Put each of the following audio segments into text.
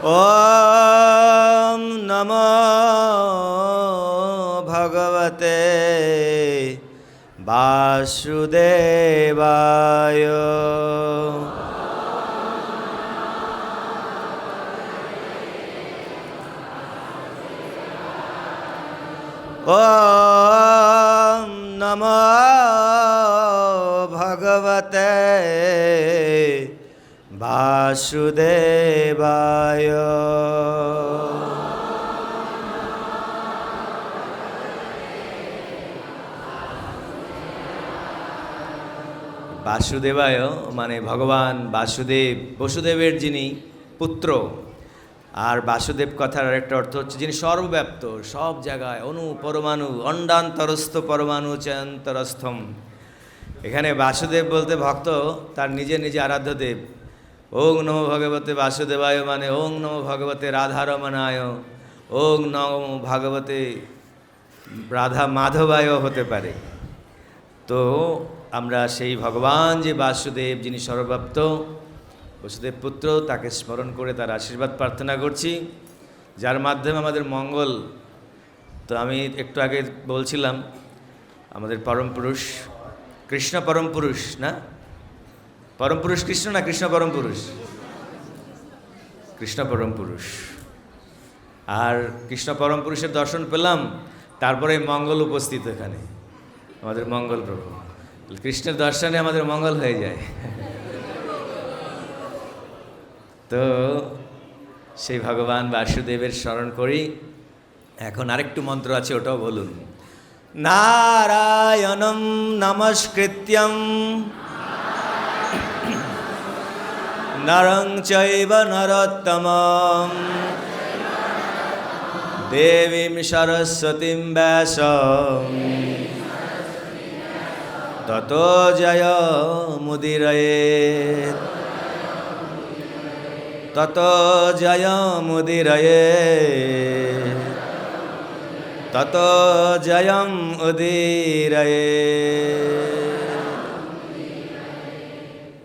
ওম নমো ভগবতে বাসুদেবায়। ওম নমো ভগবতে বাসুদেবায়। বাসুদেবায় মানে ভগবান বাসুদেব, বসুদেবের যিনি পুত্র। আর বাসুদেব কথার আরেকটা অর্থ হচ্ছে যিনি সর্বব্যাপ্ত, সব জায়গায়, অনু পরমাণু, অণ্ডান্তরস্থ পরমাণু চয়ন্তরস্থম। এখানে বাসুদেব বলতে ভক্ত তার নিজে নিজে আরাধ্য দেব। ওং নমো ভগবতে বাসুদেবায় মানে ওং নমো ভগবতে রাধারমণায়, ওং নমো ভগবতে রাধা মাধবায় হতে পারে। তো আমরা সেই ভগবান যে বাসুদেব, যিনি সর্বব্যাপ্ত, বসুদেব পুত্র, তাকে স্মরণ করে তার আশীর্বাদ প্রার্থনা করছি, যার মাধ্যমে আমাদের মঙ্গল। তো আমি একটু আগে বলছিলাম আমাদের পরম পুরুষ কৃষ্ণ, পরম পুরুষ না, পরম পুরুষ কৃষ্ণ না, কৃষ্ণ পরম পুরুষ, কৃষ্ণ পরম পুরুষ। আর কৃষ্ণ পরম পুরুষের দর্শন পেলাম, তারপরে মঙ্গল উপস্থিত এখানে, আমাদের মঙ্গল প্রভু। কৃষ্ণের দর্শনে আমাদের মঙ্গল হয়ে যায়। তো সেই ভগবান বাসুদেবের স্মরণ করি। এখন আরেকটু মন্ত্র আছে, ওটাও বলুন। নারায়ণং নমস্কৃত্যং নরং চৈব নরোত্তমং দেবীং সরস্বতীং ব্যাসং ততো জয়মুদীরয়েৎ, ততো জয়মুদীরয়েৎ, ততো জয়মুদীরয়েৎ।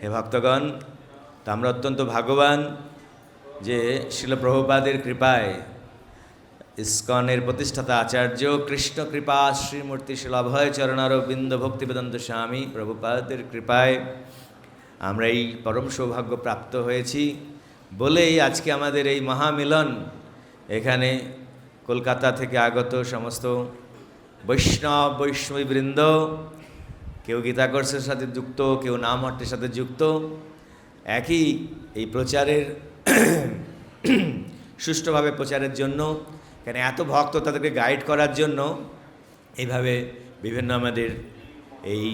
হে ভক্তগণ, তা আমরা অত্যন্ত ভাগ্যবান যে শিল প্রভুপাদের কৃপায়, ইস্কনের প্রতিষ্ঠাতা আচার্য কৃষ্ণ কৃপা শ্রীমূর্তি শিল অভয় চরণারবিন্দ ভক্তিবেদান্ত স্বামী প্রভুপাদের কৃপায় আমরা এই পরম সৌভাগ্য প্রাপ্ত হয়েছি বলেই আজকে আমাদের এই মহামিলন। এখানে কলকাতা থেকে আগত সমস্ত বৈষ্ণব বৈষ্ণবীবৃন্দ, কেউ গীতা কোর্সের সাথে যুক্ত, কেউ নাম হট্টের সাথে যুক্ত, একই এই প্রচারের সুষ্ঠুভাবে প্রচারের জন্য, এখানে এত ভক্ত, তাদেরকে গাইড করার জন্য এইভাবে বিভিন্ন আমাদের এই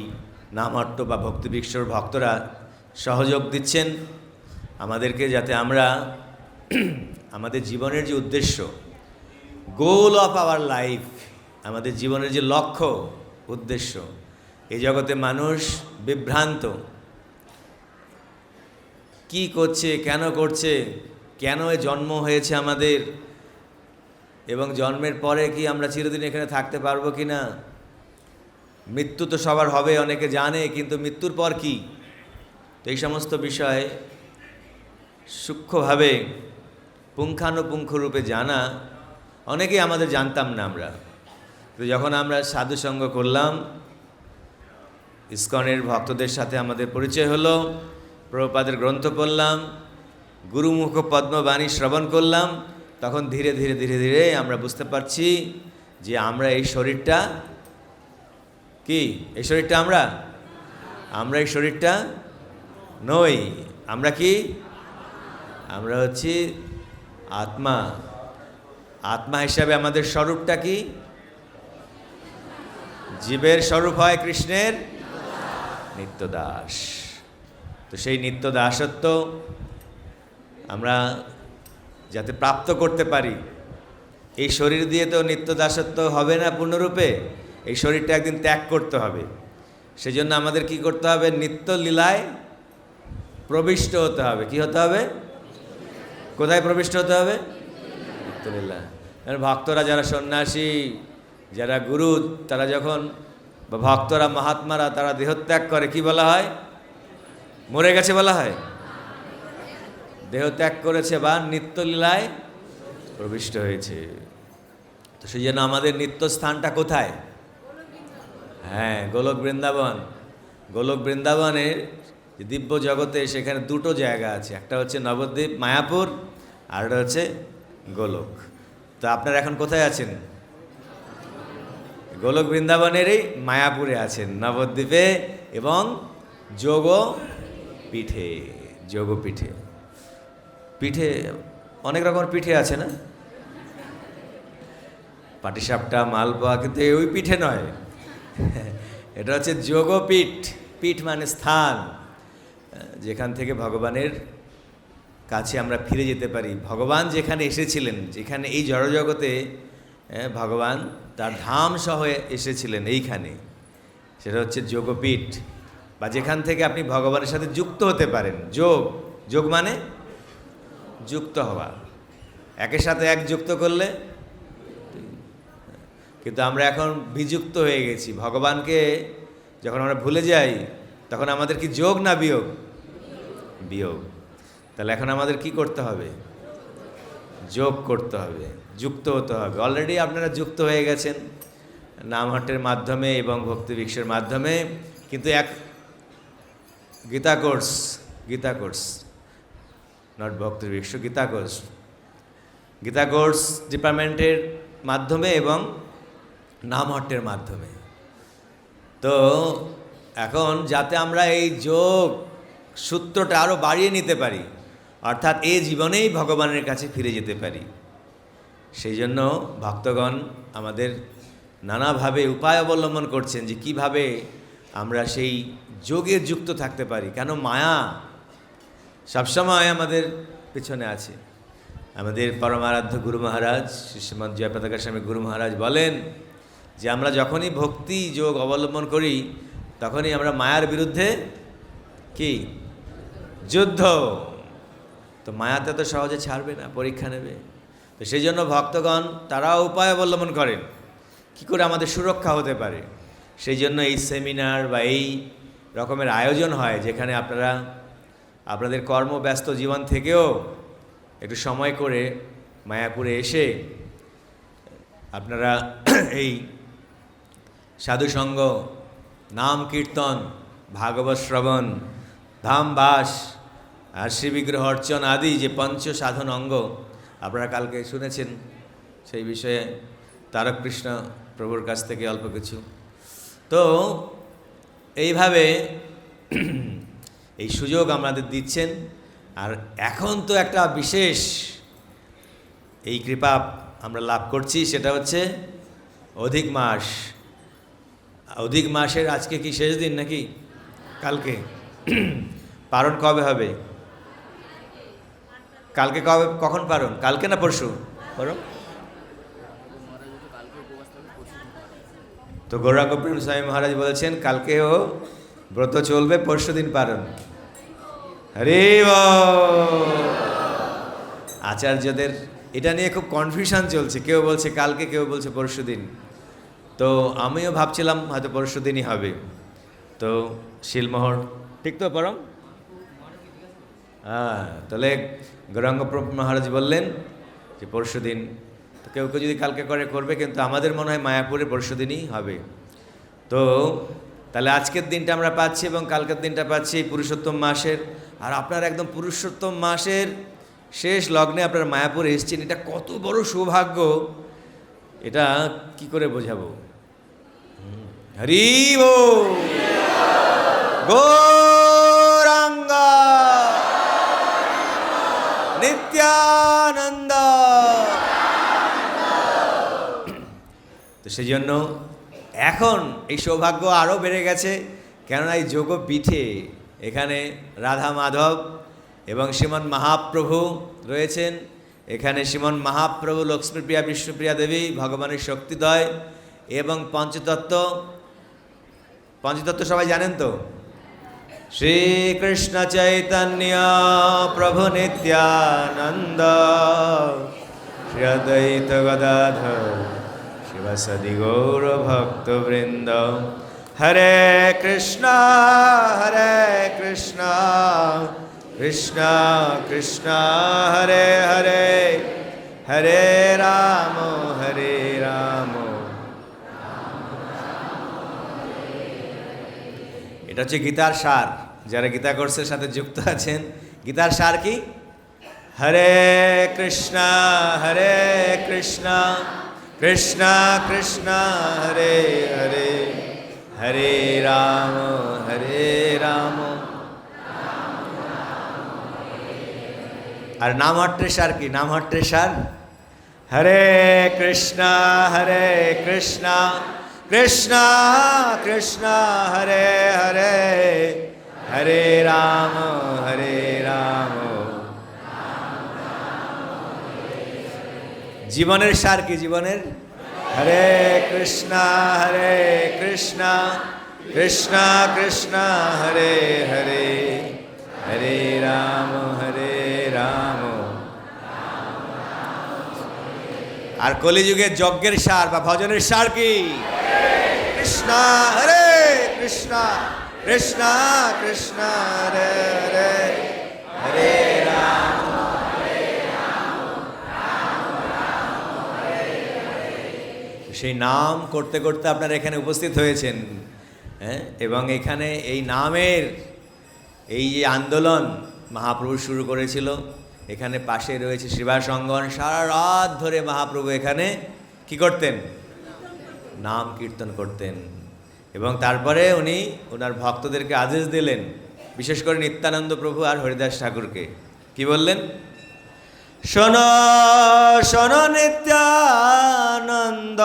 নামহট্ট বা ভক্তিবৃক্ষর ভক্তরা সহযোগ দিচ্ছেন আমাদেরকে, যাতে আমরা আমাদের জীবনের যে উদ্দেশ্য, গোল অফ আওয়ার লাইফ, আমাদের জীবনের যে লক্ষ্য উদ্দেশ্য, এই জগতে মানুষ বিভ্রান্ত, কি করছে, কেন করছে, কেন এ জন্ম হয়েছে আমাদের, এবং জন্মের পরে কি আমরা চিরদিন এখানে থাকতে পারবো কি না, মৃত্যু তো সবার হবে, অনেকে জানে, কিন্তু মৃত্যুর পর কি, তো এই সমস্ত বিষয় সূক্ষ্মভাবে পুঙ্খানুপুঙ্খ রূপে জানা অনেকেই আমাদের জানতাম না আমরা। তো যখন আমরা সাধুসঙ্গ করলাম, ইস্কনের ভক্তদের সাথে আমাদের পরিচয় হলো, প্রভুপাদের গ্রন্থ পড়লাম, গুরুমুখ পদ্মবাণী শ্রবণ করলাম, তখন ধীরে ধীরে ধীরে ধীরে আমরা বুঝতে পারছি যে আমরা এই শরীরটা কি, এই শরীরটা আমরা এই শরীরটা নই। আমরা কি? আমরা হচ্ছি আত্মা। আত্মা হিসাবে আমাদের স্বরূপটা কি? জীবের স্বরূপ হয় কৃষ্ণের নিত্যদাস। তো সেই নিত্যদাসত্ব আমরা যাতে প্রাপ্ত করতে পারি, এই শরীর দিয়ে তো নিত্যদাসত্ব হবে না পূর্ণরূপে, এই শরীরটা একদিন ত্যাগ করতে হবে। সেজন্য আমাদের কি করতে হবে? নিত্য লীলায় প্রবিষ্ট হতে হবে। কি হতে হবে? কোথায় প্রবিষ্ট হতে হবে? নিত্য লীলা। ভক্তরা যারা সন্ন্যাসী, যারা গুরু, তারা যখন, বা ভক্তরা মহাত্মারা, তারা দেহত্যাগ করে, কি বলা হয়? মরে গেছে বলা হয়। দেহ ত্যাগ করেছে বা নিত্যলীলায় প্রবিষ্ট হয়েছে। তো সেই জন্য আমাদের নিত্যস্থানটা কোথায়? হ্যাঁ, গোলক বৃন্দাবন। গোলক বৃন্দাবনের যে দিব্য জগতে সেখানে দুটো জায়গা আছে, একটা হচ্ছে নবদ্বীপ মায়াপুর, আর একটা হচ্ছে গোলক। তো আপনারা এখন কোথায় আছেন? গোলক বৃন্দাবনেরই মায়াপুরে আছেন, নবদ্বীপে এবং যোগপীঠে। যোগপীঠে, পিঠে অনেক রকমের পিঠে আছে না? পাটিসাপটা, মালপোয়া, কিন্তু ওই পিঠে নয়। এটা হচ্ছে যোগপীঠ। পীঠ মানে স্থান, যেখান থেকে ভগবানের কাছে আমরা ফিরে যেতে পারি। ভগবান যেখানে এসেছিলেন, যেখানে এই জড়জগতে ভগবান তার ধাম সহ এসেছিলেন, এইখানে, সেটা হচ্ছে যোগপীঠ, বা যেখান থেকে আপনি ভগবানের সাথে যুক্ত হতে পারেন। যোগ, যোগ মানে যুক্ত হওয়া, একের সাথে এক যুক্ত করলে। কিন্তু আমরা এখন বিযুক্ত হয়ে গেছি। ভগবানকে যখন আমরা ভুলে যাই, তখন আমাদের কি যোগ না বিয়োগ? বিয়োগ। তাহলে এখন আমাদের কি করতে হবে? যোগ করতে হবে, যুক্ত হতে হবে। অলরেডি আপনারা যুক্ত হয়ে গেছেন নামহট্টের মাধ্যমে এবং ভক্তি বৃক্ষের মাধ্যমে, কিন্তু এক গীতা কোর্স, নট ভক্তি বৃক্ষ, গীতা কোর্স ডিপার্টমেন্টের মাধ্যমে এবং নামহট্টের মাধ্যমে। তো এখন যাতে আমরা এই যোগ সূত্রটা আরও বাড়িয়ে নিতে পারি, অর্থাৎ এই জীবনেই ভগবানের কাছে ফিরে যেতে পারি, সেই জন্য ভক্তগণ আমাদের নানাভাবে উপায় অবলম্বন করছেন যে কিভাবে আমরা সেই যোগে যুক্ত থাকতে পারি। কেন মায়া সবসময় আমাদের পিছনে আছে। আমাদের পরমারাধ্য গুরু মহারাজ শ্রীমৎ জয়প্রতাকা স্বামী গুরু মহারাজ বলেন যে আমরা যখনই ভক্তি যোগ অবলম্বন করি, তখনই আমরা মায়ার বিরুদ্ধে কি যুদ্ধ। তো মায়াতে তো সহজে ছাড়বে না, পরীক্ষা নেবে। তো সেই জন্য ভক্তগণ তারাও উপায় অবলম্বন করেন কি করে আমাদের সুরক্ষা হতে পারে। সেই জন্য এই সেমিনার বা এই রকমের আয়োজন হয়, যেখানে আপনারা আপনাদের কর্মব্যস্ত জীবন থেকেও একটু সময় করে মায়াপুরে এসে আপনারা এই সাধুসঙ্গ, নাম কীর্তন, ভাগবত শ্রবণ, ধামবাস আর শ্রীবিগ্রহ অর্চন আদি যে পঞ্চ সাধন অঙ্গ আপনারা কালকে শুনেছেন, সেই বিষয়ে তারক কৃষ্ণ প্রভুর কাছ থেকে অল্প কিছু। তো এইভাবে এই সুযোগ আমাদের দিচ্ছেন। আর এখন তো একটা বিশেষ এই কৃপা আমরা লাভ করছি, সেটা হচ্ছে অধিক মাস। অধিক মাসের আজকে কি শেষ দিন নাকি কালকে? পারণ কবে হবে? কালকে কবে, কখন পারণ? কালকে না পরশু পারণ? তো গৌরাঙ্গ প্রেম স্বামী মহারাজ বলেছেন কালকেও ব্রত চলবে, পরশু দিন পারণ। হরি বল। আচার্যদের এটা নিয়ে খুব কনফিউশন চলছে, কেউ বলছে কালকে, কেউ বলছে পরশু দিন। তো আমিও ভাবছিলাম হয়তো পরশু দিনই হবে। তো শিলমোহর ঠিক তো পরম? হ্যাঁ, তাহলে গৌরাঙ্গ মহারাজ বললেন যে পরশু দিন। তো কেউ কেউ যদি কালকে করে করবে, কিন্তু আমাদের মনে হয় মায়াপুরে পরশু দিনই হবে। তো তাহলে আজকের দিনটা আমরা পাচ্ছি এবং কালকের দিনটা পাচ্ছি পুরুষোত্তম মাসের। আর আপনার একদম পুরুষোত্তম মাসের শেষ লগ্নে আপনার মায়াপুরে এসেছেন, এটা কত বড় সৌভাগ্য, এটা কি করে বোঝাবো। হরি বল। গৌরাঙ্গ নিত্যানন্দ। তো সেই জন্য এখন এই সৌভাগ্য আরও বেড়ে গেছে, কেননা এই যোগপীঠে এখানে রাধা মাধব এবং শ্রীমন মহাপ্রভু রয়েছেন। এখানে শ্রীমন মহাপ্রভু, লক্ষ্মীপ্রিয়া, বিষ্ণুপ্রিয়া দেবী, ভগবানের শক্তিদ্বয় এবং পঞ্চতত্ত্ব সবাই জানেন তো? শ্রীকৃষ্ণ চৈতন্য প্রভু নিত্যানন্দ, শ্রী অদ্বৈত গদাধর শিবসদি গৌর ভক্তবৃন্দ। হরে কৃষ্ণ কৃষ্ণ কৃষ্ণ হরে হরে হরে রাম হরে রাম। এটা হচ্ছে গীতার সার। যারা গীতা কোর্সের সাথে যুক্ত আছেন, গীতার সার কি? হরে কৃষ্ণ কৃষ্ণ কৃষ্ণ হরে হরে হরে রাম হরে রাম। আর নামহট্টের সার কি? নামহট্টের সার হরে কৃষ্ণ কৃষ্ণ কৃষ্ণ হরে হরে হরে রাম হরে রাম। জীবনের সার কি? জীবনের হরে কৃষ্ণ কৃষ্ণ কৃষ্ণ হরে হরে হরে রাম হরে রাম। আর কলিযুগের যজ্ঞের সার বা ভজনের সার কি? কৃষ্ণ হরে কৃষ্ণ কৃষ্ণ কৃষ্ণ হরে হরে হরে রাম। সেই নাম করতে করতে আপনারা এখানে উপস্থিত হয়েছেন, হ্যাঁ, এবং এখানে এই নামের এই যে আন্দোলন মহাপ্রভু শুরু করেছিল, এখানে পাশে রয়েছে সেবা সঙ্গন। সারা রাত ধরে মহাপ্রভু এখানে কি করতেন? নাম কীর্তন করতেন। এবং তারপরে উনি ওনার ভক্তদেরকে আদেশ দিলেন, বিশেষ করে নিত্যানন্দ প্রভু আর হরিদাস ঠাকুরকে। কি বললেন? শোনো শোনো নিত্যানন্দ,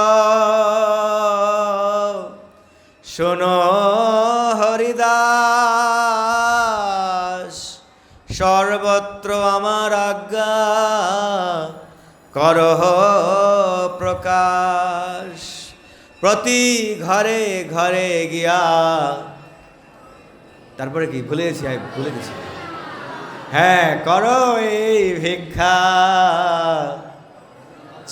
শোনো হরিদাস, সর্বত্র আমার আজ্ঞা করহ প্রকাশ। প্রতি ঘরে ঘরে গিয়া, তারপরে কি ভুলে গেছি? ভুলে গেছি। হ্যাঁ, করো এই ভিক্ষা,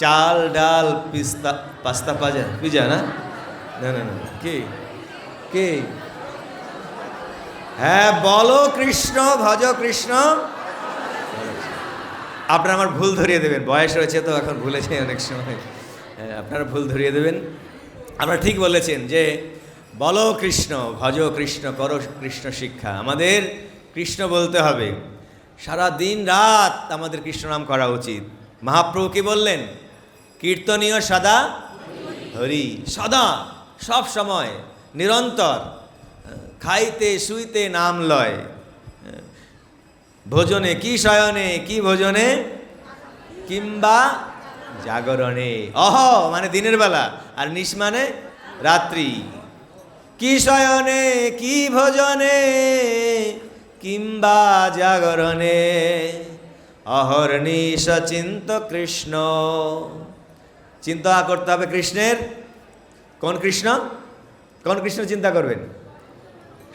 চাল ডাল পিস্তা পাস্তা পিজা না না না না কি কি হ্যাঁ, বলো কৃষ্ণ ভজ কৃষ্ণ। আপনারা আমার ভুল ধরিয়ে দেবেন, বয়স হয়েছে তো এখন ভুলেছে অনেক সময়। হ্যাঁ, আপনারা ভুল ধরিয়ে দেবেন। আপনারা ঠিক বলেছেন যে বলো কৃষ্ণ ভজ কৃষ্ণ করো কৃষ্ণ শিক্ষা। আমাদের কৃষ্ণ বলতে হবে, সারা দিন রাত আমাদের কৃষ্ণ নাম করা উচিত। মহাপ্রভু কি বললেন? কীর্তনীয় সদা হরি। সদা, সব সময়, নিরন্তর, খাইতে শুইতে নাম লয়, ভোজনে কি শয়নে কি ভোজনে কিংবা জাগরণে। অহ মানে দিনের বেলা, আর নিশ মানে রাত্রি। কি শয়নে কি ভোজনে কিংবা জাগরণে, অহর্নিশ চিন্ত কৃষ্ণ। চিন্তা করতে হবে কৃষ্ণের। কোন কৃষ্ণ? কোন কৃষ্ণ চিন্তা করবেন?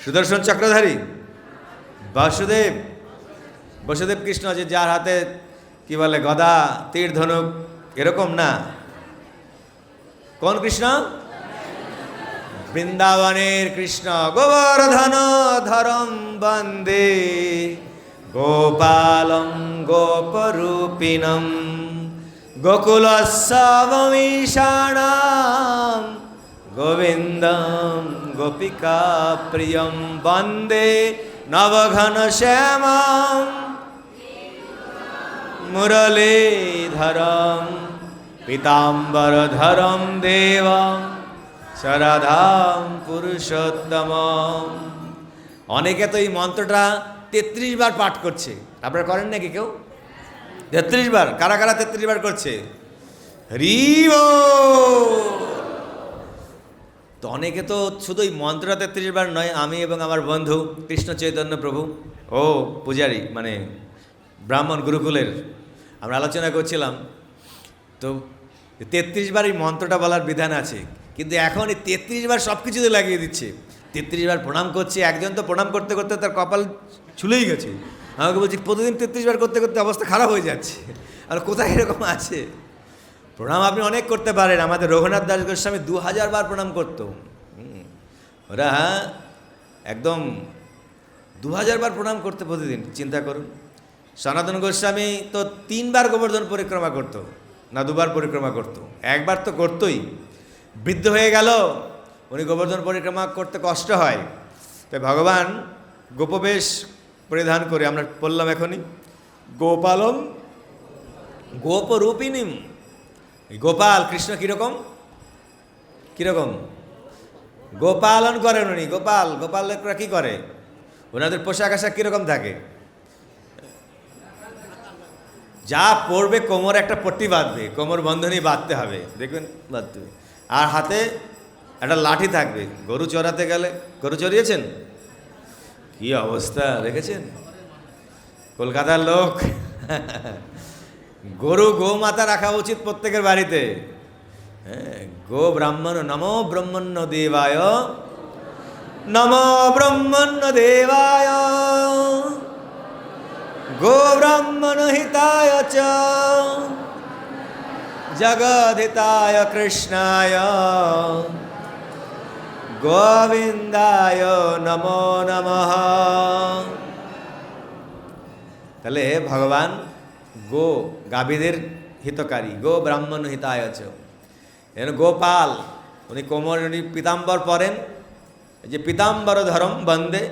সুদর্শন চক্রধারী বাসুদেব, বসুদেব কৃষ্ণ, যে যার হাতে কি বলে গদা তীর ধনুক, এরকম না। কোন কৃষ্ণ? বৃন্দাবনের কৃষ্ণ। গোবর্ধন ধরম বন্দে গোপালং গোপরূপিণম গোকুলস্যবমীশানাম গোবিন্দম গোপিকা প্রিয়ম বন্দে নবঘন শ্যামাম মুরলীধরম পীতাম্বরধরম দেবম শরধাম পুরুষোত্তমম। অনেকে তো এই মন্ত্রটা 33 বার পাঠ করছে। আপনারা করেন নাকি কেউ? 33 বার? কারা কারা 33 বার করছে? হরিব। তো অনেকে তো শুধু এই মন্ত্রটা 33 বার নয়, আমি এবং আমার বন্ধু কৃষ্ণ চৈতন্য প্রভু ও পূজারী মানে ব্রাহ্মণ গুরুকুলের আমরা আলোচনা করছিলাম। তো 33 বার এই মন্ত্রটা বলার বিধান আছে, কিন্তু এখন এই 33 বার সব কিছুতে লাগিয়ে দিচ্ছে। 33 বার প্রণাম করছে। একজন তো প্রণাম করতে করতে তার কপাল ছুলেই গেছে। আমাকে বলছি প্রতিদিন 33 বার করতে করতে অবস্থা খারাপ হয়ে যাচ্ছে। আর কোথায় এরকম আছে? প্রণাম আপনি অনেক করতে পারেন। আমাদের রঘুনাথ দাস গোস্বামী 2000 বার প্রণাম করতো। ওরা একদম 2000 বার প্রণাম করতে প্রতিদিন, চিন্তা করুন। সনাতন গোস্বামী তো 3 বার গোবর্ধন পরিক্রমা করত, না 2 বার পরিক্রমা করত? 1 বার তো করতই। বৃদ্ধ হয়ে গেল, উনি গোবর্ধন পরিক্রমা করতে কষ্ট হয়, তাই ভগবান গোপবেশ পরিধান করে, আমরা বললাম এখনই, গোপালম গোপরূপিণীম। গোপাল কৃষ্ণ কীরকম কীরকম গোপালন করেন উনি। গোপালকরা কী করে? ওনাদের পোশাক আশাক কীরকম থাকে? যা পরবে কোমরে একটা পট্টি বাঁধবে, কোমর বন্ধনী বাঁধতে হবে, দেখবেন বাঁধতে হবে। আর হাতে একটা লাঠি থাকবে। গরু চড়াতে গেলে, গরু চড়িয়েছেন? কি অবস্থা দেখেছেন? কলকাতার লোক গরু গোমাতা রাখা উচিত প্রত্যেকের বাড়িতে। গো ব্রাহ্মণ, নমো ব্রহ্মণ্য দেবায়, নমো ব্রহ্মণ্য দেবায়, গো ব্রাহ্মণ হিতায় চ জগদ্ধিতায় কৃষ্ণায় গোবিন্দায় নমো নমঃ। তাহলে ভগবান গো, গাভীদের হিতকারী, গো ব্রাহ্মণ হিতায় চ। গোপাল, উনি কোমর, উনি পীতাম্বর পরেন, যে পীতাম্বর ধরম বন্দে,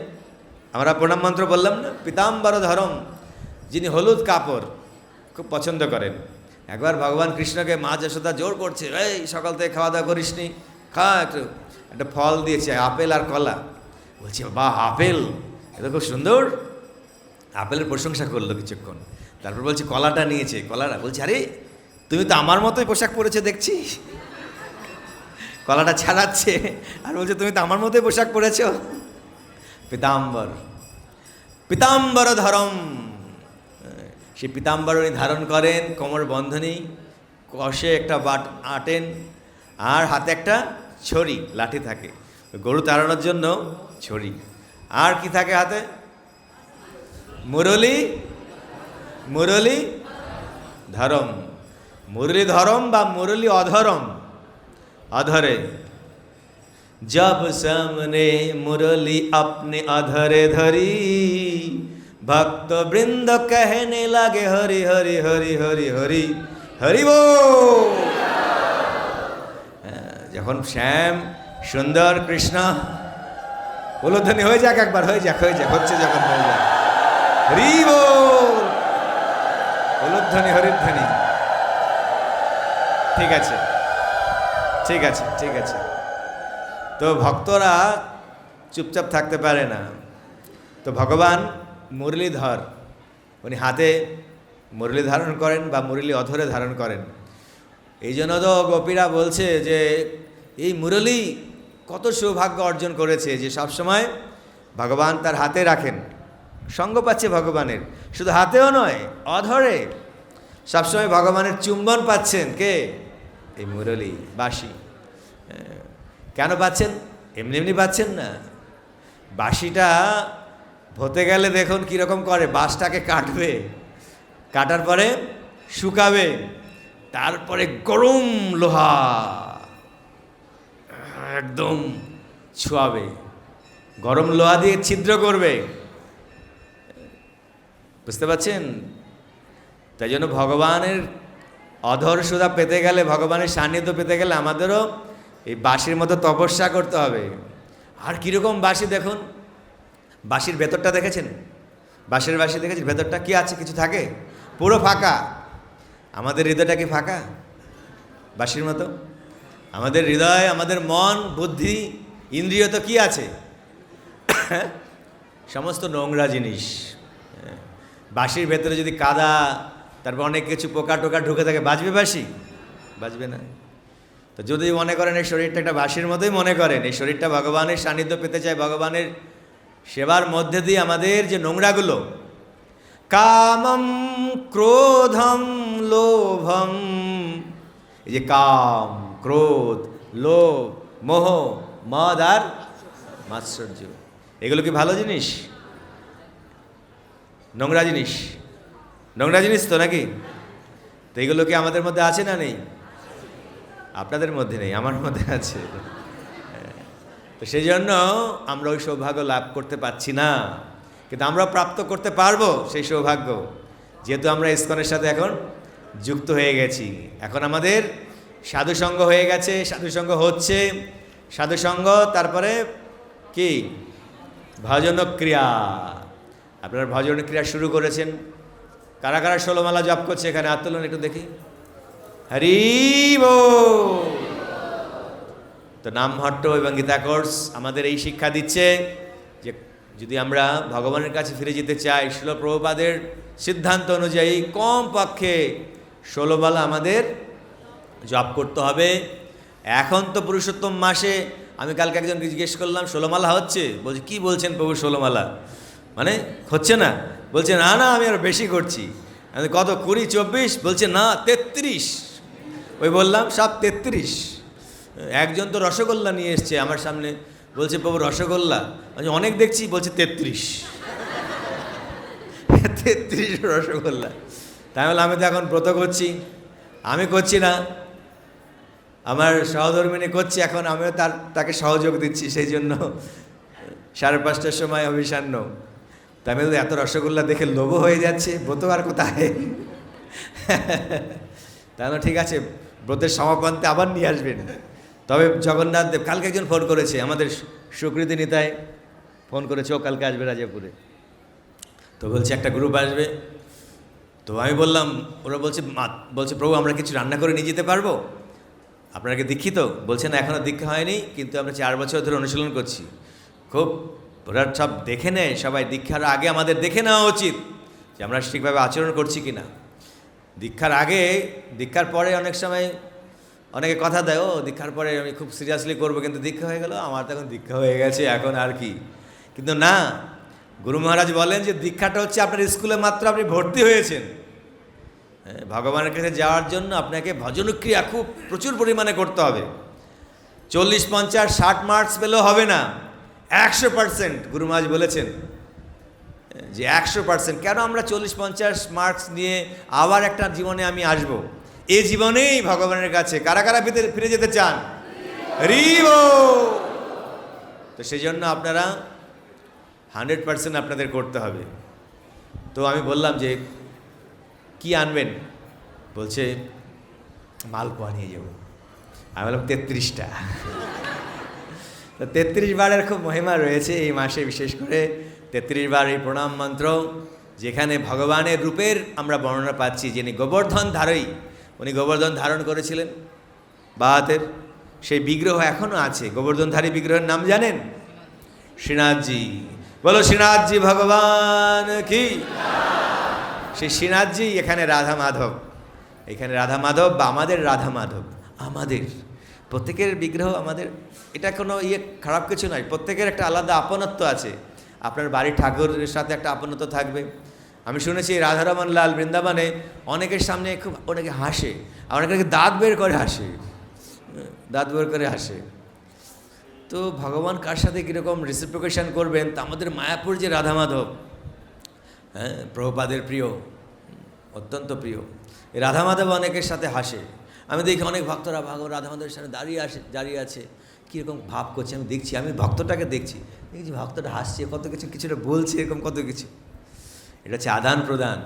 আমরা প্রণাম মন্ত্র বললাম না, পীতাম্বর ধরম, যিনি হলুদ কাপড় খুব পছন্দ করেন। একবার ভগবান কৃষ্ণকে মা যশোদা জোর করছে, এই সকাল থেকে খাওয়া দাওয়া করিসনি, খা একটু। একটা ফল দিয়েছে, আপেল আর কলা। বলছে বাহ, আপেল, এটা খুব সুন্দর। আপেলের প্রশংসা করলো কিছুক্ষণ, তারপর বলছে কলাটা নিয়েছে, কলাটা বলছে আরে তুমি তো আমার মতোই পোশাক পরেছে দেখছি। কলাটা ছাড়াচ্ছে আর বলছে তুমি তো আমার মতোই পোশাক পরেছ। পীতাম্বর, পীতাম্বর ধরম, সেই পীতাম্বর উনি ধারণ করেন, কোমর বন্ধনী, কষে একটা বাট আটেন, আর হাতে একটা ছড়ি, লাঠি থাকে, গরু তাড়ানোর জন্য ছড়ি। আর কি থাকে হাতে? মুরলী, মুরলী ধরম, মুরলী ধরম বা মুরলী অধরম, अधरे जब सामने मुरली अपने अधरे धरी, भक्त वृंद कहने लगे हरि हरि हरि हरि हरि हरि बोल। যখন শ্যাম সুন্দর কৃষ্ণ, উলুধ্বনি হয়ে যাক একবার, হয়ে যাক, হচ্ছে যখন হয়ে যাক, হরি বল, উলুধ্বনি হরিধ্বনি। ঠিক আছে, ঠিক আছে, ঠিক আছে। তো ভক্তরা চুপচাপ থাকতে পারে না। তো ভগবান মুরলীধর, উনি হাতে মুরলী ধারণ করেন বা মুরলী অধরে ধারণ করেন। এই জন্য তো গোপীরা বলছে যে এই মুরলী কত সৌভাগ্য অর্জন করেছে, যে সবসময় ভগবান তার হাতে রাখেন, সঙ্গ পাচ্ছে ভগবানের। শুধু হাতেও নয়, অধরে সবসময় ভগবানের চুম্বন পাচ্ছেন। কে? এই মুরলী বাঁশি। কেন পাচ্ছেন? এমনি এমনি পাচ্ছেন না। বাঁশিটা হতে গেলে দেখুন কীরকম করে, বাঁশটাকে কাটবে, কাটার পরে শুকাবে, তারপরে গরম লোহা একদম ছোঁয়াবে, গরম লোহা দিয়ে ছিদ্র করবে। বুঝতে পারছেন? তাই জন্য ভগবানের অধর সুধা পেতে গেলে, ভগবানের সান্নিধ্য পেতে গেলে আমাদেরও এই বাঁশির মতো তপস্যা করতে হবে। আর কীরকম বাঁশি দেখুন, বাঁশির ভেতরটা দেখেছেন? বাঁশির বাঁশি দেখেছেন ভেতরটা কি আছে? কিছু থাকে? পুরো ফাঁকা। আমাদের হৃদয়টা কি ফাঁকা বাঁশির মতো? আমাদের হৃদয়, আমাদের মন, বুদ্ধি, ইন্দ্রিয় তো কি আছে? সমস্ত নোংরা জিনিস। বাঁশির ভেতরে যদি কাদা, তারপর অনেক কিছু পোকা টোকা ঢুকে থাকে, বাজবে বাঁশি? বাজবে না। তো যদি মনে করেন এই শরীরটা একটা বাঁশির মতোই মনে করেন, এই শরীরটা ভগবানের সান্নিধ্য পেতে চায়, ভগবানের সেবার মধ্যে দিয়ে আমাদের যে নোংরাগুলো, কামম ক্রোধম লোভম, এই যে কাম, ক্রোধ, লোভ, মোহ, মদ আর মাৎসর্য, এগুলো কি ভালো জিনিস? নোংরা জিনিস। নোংরা জিনিস তো নাকি? তো এগুলো কি আমাদের মধ্যে আছে না নেই? আপনাদের মধ্যে নেই, আমার মধ্যে আছে। তো সেই জন্য আমরা ওই সৌভাগ্য লাভ করতে পারছি না। কিন্তু আমরা প্রাপ্ত করতে পারবো সেই সৌভাগ্য, যেহেতু আমরা ইসকনের সাথে এখন যুক্ত হয়ে গেছি। এখন আমাদের সাধুসঙ্গ হয়ে গেছে, সাধুসঙ্গ হচ্ছে, সাধুসঙ্গ তারপরে কি ভজন ক্রিয়া। আপনারা ভজন ক্রিয়া শুরু করেছেন। কারা কারা 16 মালা জপ করছে এখানে হাত তুলুন একটু দেখি। হরি বল। তো নামহট্ট এবং গীতা কোর্স আমাদের এই শিক্ষা দিচ্ছে যে যদি আমরা ভগবানের কাছে ফিরে যেতে চাই, শিল প্রভুপাদের সিদ্ধান্ত অনুযায়ী কমপক্ষে 16 মালা আমাদের জপ করতে হবে। এখন তো পুরুষোত্তম মাসে আমি কালকে একজনকে জিজ্ঞেস করলাম 16 মালা হচ্ছে? বলছে কি বলছেন প্রভু 16 মালা মানে হচ্ছে না? বলছে না না আমি আরো বেশি করছি। আমি কত 20 24? বলছে না 33। ওই বললাম সব 33। একজন তো রসগোল্লা নিয়ে এসছে আমার সামনে, বলছে প্রভু রসগোল্লা আমি অনেক দেখছি, বলছে 33। 33 রসগোল্লা। তাই বলে আমি তো এখন ব্রত করছি, আমি করছি না, আমার সহধর্মিনী করছি, এখন আমিও তাকে সহযোগ দিচ্ছি। সেই জন্য 5:30টার সময় অভিসান্ন। তাই আমি এত রসগোল্লা দেখে লোভ হয়ে যাচ্ছে, ব্রত আর কোথায়। তাহলে ঠিক আছে, ব্রতের সমাপন্তে আবার নিয়ে আসবেন। তবে জগন্নাথ দেব কালকে একজন ফোন করেছে, আমাদের সুকৃতি নিতাই ফোন করেছে, ও কালকে আসবে রাজাপুরে। তো বলছে একটা গ্রুপ আসবে। তো আমি বললাম, ওরা বলছে প্রভু আমরা কিছু রান্না করে নিয়ে যেতে পারবো? আপনারা কি দীক্ষিত? বলছে না এখনও দীক্ষা হয়নি, কিন্তু আমরা 4 বছর ধরে অনুশীলন করছি। খুব ওরা সব দেখে নেয়, সবাই দীক্ষার আগে আমাদের দেখে নেওয়া উচিত যে আমরা ঠিকভাবে আচরণ করছি কি না। দীক্ষার আগে, দীক্ষার পরে অনেক সময় অনেকে কথা দেয়, ও দীক্ষার পরে আমি খুব সিরিয়াসলি করবো, কিন্তু দীক্ষা হয়ে গেল, আমার তো এখন দীক্ষা হয়ে গেছে, এখন আর কি। কিন্তু না, গুরু মহারাজ বলেন যে দীক্ষাটা হচ্ছে আপনার স্কুলে মাত্র আপনি ভর্তি হয়েছেন। ভগবানের কাছে যাওয়ার জন্য আপনাকে ভজনক্রিয়া খুব প্রচুর পরিমাণে করতে হবে। 40 50 60 মার্কস পেলেও হবে না, 100%। গুরু মহারাজ বলেছেন যে 100%। কেন আমরা 40 50 মার্কস নিয়ে আবার একটা জীবনে আমি আসব? এই জীবনেই ভগবানের কাছে কারা কারা ফিরে যেতে চান? তো সেই জন্য আপনারা 100% আপনাদের করতে হবে। তো আমি বললাম যে কি আনবেন? বলছে মালপোয়া নিয়ে যাব। আমি বললাম 33টা। তো 33 বারের খুব মহিমা রয়েছে এই মাসে, বিশেষ করে 33 বার এই প্রণাম মন্ত্র, যেখানে ভগবানের রূপের আমরা বর্ণনা পাচ্ছি। যিনি গোবর্ধন ধারী, উনি গোবর্ধন ধারণ করেছিলেন বা হাতের, সেই বিগ্রহ এখনও আছে। গোবর্ধনধারী বিগ্রহের নাম জানেন? শ্রীনাথজি। বলো শ্রীনাথজি ভগবান কি। সেই শ্রীনাথজি এখানে রাধা মাধব, এখানে রাধা মাধব বা আমাদের রাধা মাধব, আমাদের প্রত্যেকের বিগ্রহ আমাদের। এটা কোনো খারাপ কিছু নয়, প্রত্যেকের একটা আলাদা আপনত্ব আছে। আপনার বাড়ির ঠাকুরের সাথে একটা আপনত্ব থাকবে। আমি শুনেছি রাধারমন লাল বৃন্দাবনে অনেকের সামনে খুব অনেকে হাসে, আর অনেকে দাঁত বের করে হাসে, দাঁত বের করে হাসে। তো ভগবান কার সাথে কীরকম রেসিপ্রোকেশন করবেন? তা আমাদের মায়াপুর যে রাধা মাধব, হ্যাঁ, প্রভুপাদের প্রিয়, অত্যন্ত প্রিয়। এই রাধা মাধব অনেকের সাথে হাসে। আমি দেখি অনেক ভক্তরা রাধা মাধবের সামনে দাঁড়িয়ে আছে, কীরকম ভাব করছে আমি দেখছি। আমি ভক্তটাকে দেখছি ভক্তটা হাসছে, কত কিছু কিছুটা বলছে, এরকম কত কিছু। এটা হচ্ছে আদান প্রদান।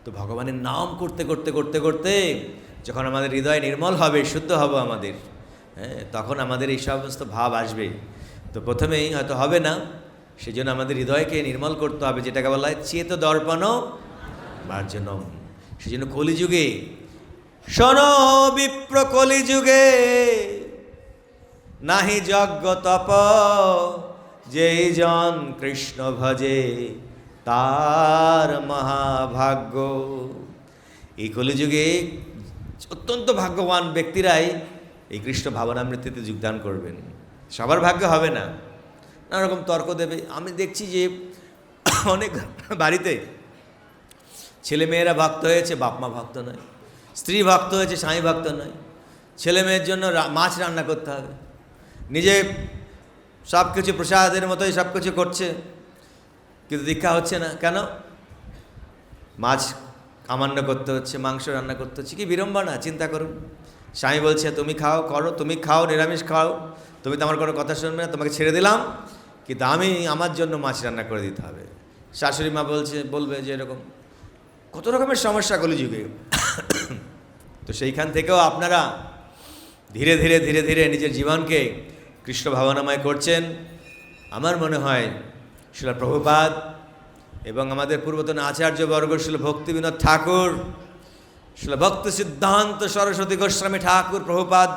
তো ভগবানের নাম করতে করতে করতে করতে যখন আমাদের হৃদয় নির্মল হবে, শুদ্ধ হবে আমাদের, হ্যাঁ, তখন আমাদের এই সমস্ত ভাব আসবে। তো প্রথমেই হয়তো হবে না, সেই জন্য আমাদের হৃদয়কে নির্মল করতে হবে, যেটাকে বলা হয় চেত দর্পণ মার্জনম। সেই জন্য কলিযুগে, শোনো বিপ্র, কলিযুগে নাহি যজ্ঞ তপ, যেই জন কৃষ্ণ ভজে তার মহাভাগ্য। এই কলিযুগে অত্যন্ত ভাগ্যবান ব্যক্তিরাই এই কৃষ্ণ ভাবনামৃতিতে যোগদান করবেন। সবার ভাগ্য হবে না, নানা রকম তর্ক দেবে। আমি দেখছি যে অনেক বাড়িতে ছেলে মেয়েরা ভক্ত হয়েছে, বাপ মা ভক্ত নয়, স্ত্রী ভক্ত হয়েছে, স্বামী ভক্ত নয়। ছেলে মেয়ের জন্য মাছ রান্না করতে হবে, নিজে সব কিছু প্রসাদের মতোই সব কিছু করছে, কিন্তু দীক্ষা হচ্ছে না। কেন? মাছ আমান্য করতে হচ্ছে, মাংস রান্না করতে হচ্ছে। কি বিড়ম্বনা, চিন্তা করুন। স্বামী বলছে তুমি খাও, করো, তুমি খাও, নিরামিষ খাও, তুমি তো আমার কোনো কথা শুনবে না, তোমাকে ছেড়ে দিলাম, কিন্তু আমার জন্য মাছ রান্না করে দিতে হবে। শাশুড়ি মা বলবে যে এরকম কত রকমের সমস্যা কলিযুগে। তো সেইখান থেকেও আপনারা ধীরে ধীরে ধীরে ধীরে নিজের জীবনকে কৃষ্ণ ভাবনাময় করছেন। আমার মনে হয় শ্রীল প্রভুপাদ এবং আমাদের পূর্বতন আচার্যবর্গ শ্রীল ভক্তিবিনোদ ঠাকুর, শ্রীল ভক্তি সিদ্ধান্ত সরস্বতী গোস্বামী ঠাকুর প্রভুপাদ,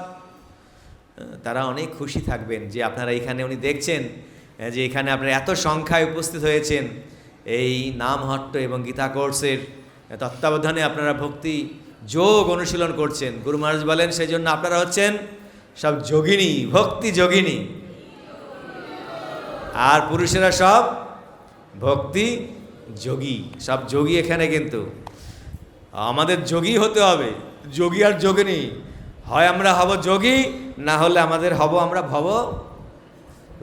তারা অনেক খুশি থাকবেন যে আপনারা এখানে উনি দেখছেন যে এখানে আপনারা এত সংখ্যায় উপস্থিত হয়েছেন। এই নামহট্ট এবং গীতা কোর্সের তত্ত্বাবধানে আপনারা ভক্তি যোগ অনুশীলন করছেন। গুরু মহারাজ বলেন সেই জন্য আপনারা হচ্ছেন সব যোগিনী, ভক্তি যোগিনী, আর পুরুষেরা সব ভক্তি যোগী, সব যোগী এখানে। কিন্তু আমাদের যোগী হতে হবে, যোগী আর যোগিনী। হয় আমরা হব যোগী, না হলে আমরা ভব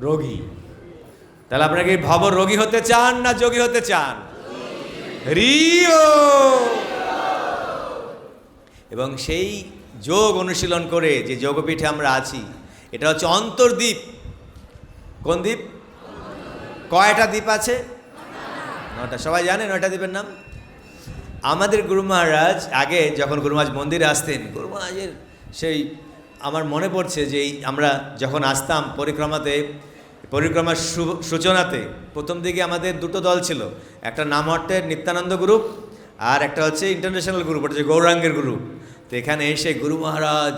রোগী। তাহলে আপনারা কি ভব রোগী হতে চান না যোগী হতে চান? হরিও। এবং সেই যোগ অনুশীলন করে যে যোগপীঠে আমরা আছি, এটা হচ্ছে অন্তর্দ্বীপ। কোন দ্বীপ? কয়টা দ্বীপ আছে? 9টা। সবাই জানে 9টা দ্বীপের নাম? আমাদের গুরু মহারাজ আগে যখন গুরু মহারাজ মন্দিরে আসতেন, গুরু মহারাজের সেই আমার মনে পড়ছে যে আমরা যখন আসতাম পরিক্রমার সূচনাতে, প্রথম দিকে আমাদের দুটো দল ছিল, একটা নামহট্টের নিত্যানন্দ গ্রুপ আর একটা হচ্ছে ইন্টারন্যাশনাল গ্রুপ, ওটা হচ্ছে গৌরাঙ্গের গ্রুপ। তো এখানে এসে গুরু মহারাজ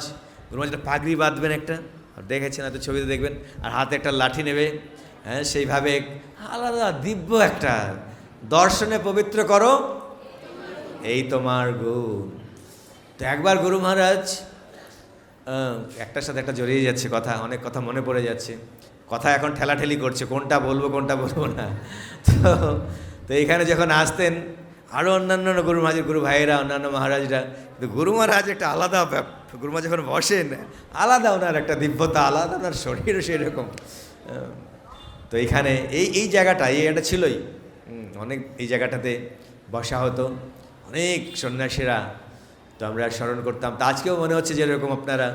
একটা পাগড়ি বাঁধবেন, একটা দেখেছেন হয়তো ছবিতে দেখবেন, আর হাতে একটা লাঠি নেবে। হ্যাঁ, সেইভাবে আলাদা দিব্য একটা দর্শনে পবিত্র করো এই তোমার গুণ। তো একবার গুরু মহারাজ একটার সাথে একটা জড়িয়ে যাচ্ছে কথা, অনেক কথা মনে পড়ে যাচ্ছে, কথা এখন ঠেলাঠেলি করছে কোনটা বলবো কোনটা বলবো না। তো এইখানে যখন আসতেন আরও অন্যান্য গুরু মহারাজের গুরু ভাইয়েরা, অন্যান্য মহারাজরা, কিন্তু গুরু মহারাজ একটা আলাদা গুরু মহারাজ যখন বসেন আলাদা, ওনার একটা দিব্যতা আলাদা, ওনার শরীরও সেরকম। তো এইখানে এই জায়গাটা ছিলই অনেক, এই জায়গাটাতে বসা হতো অনেক সন্ন্যাসীরা, তো আমরা স্মরণ করতাম। তো আজকেও মনে হচ্ছে যে এরকম আপনারা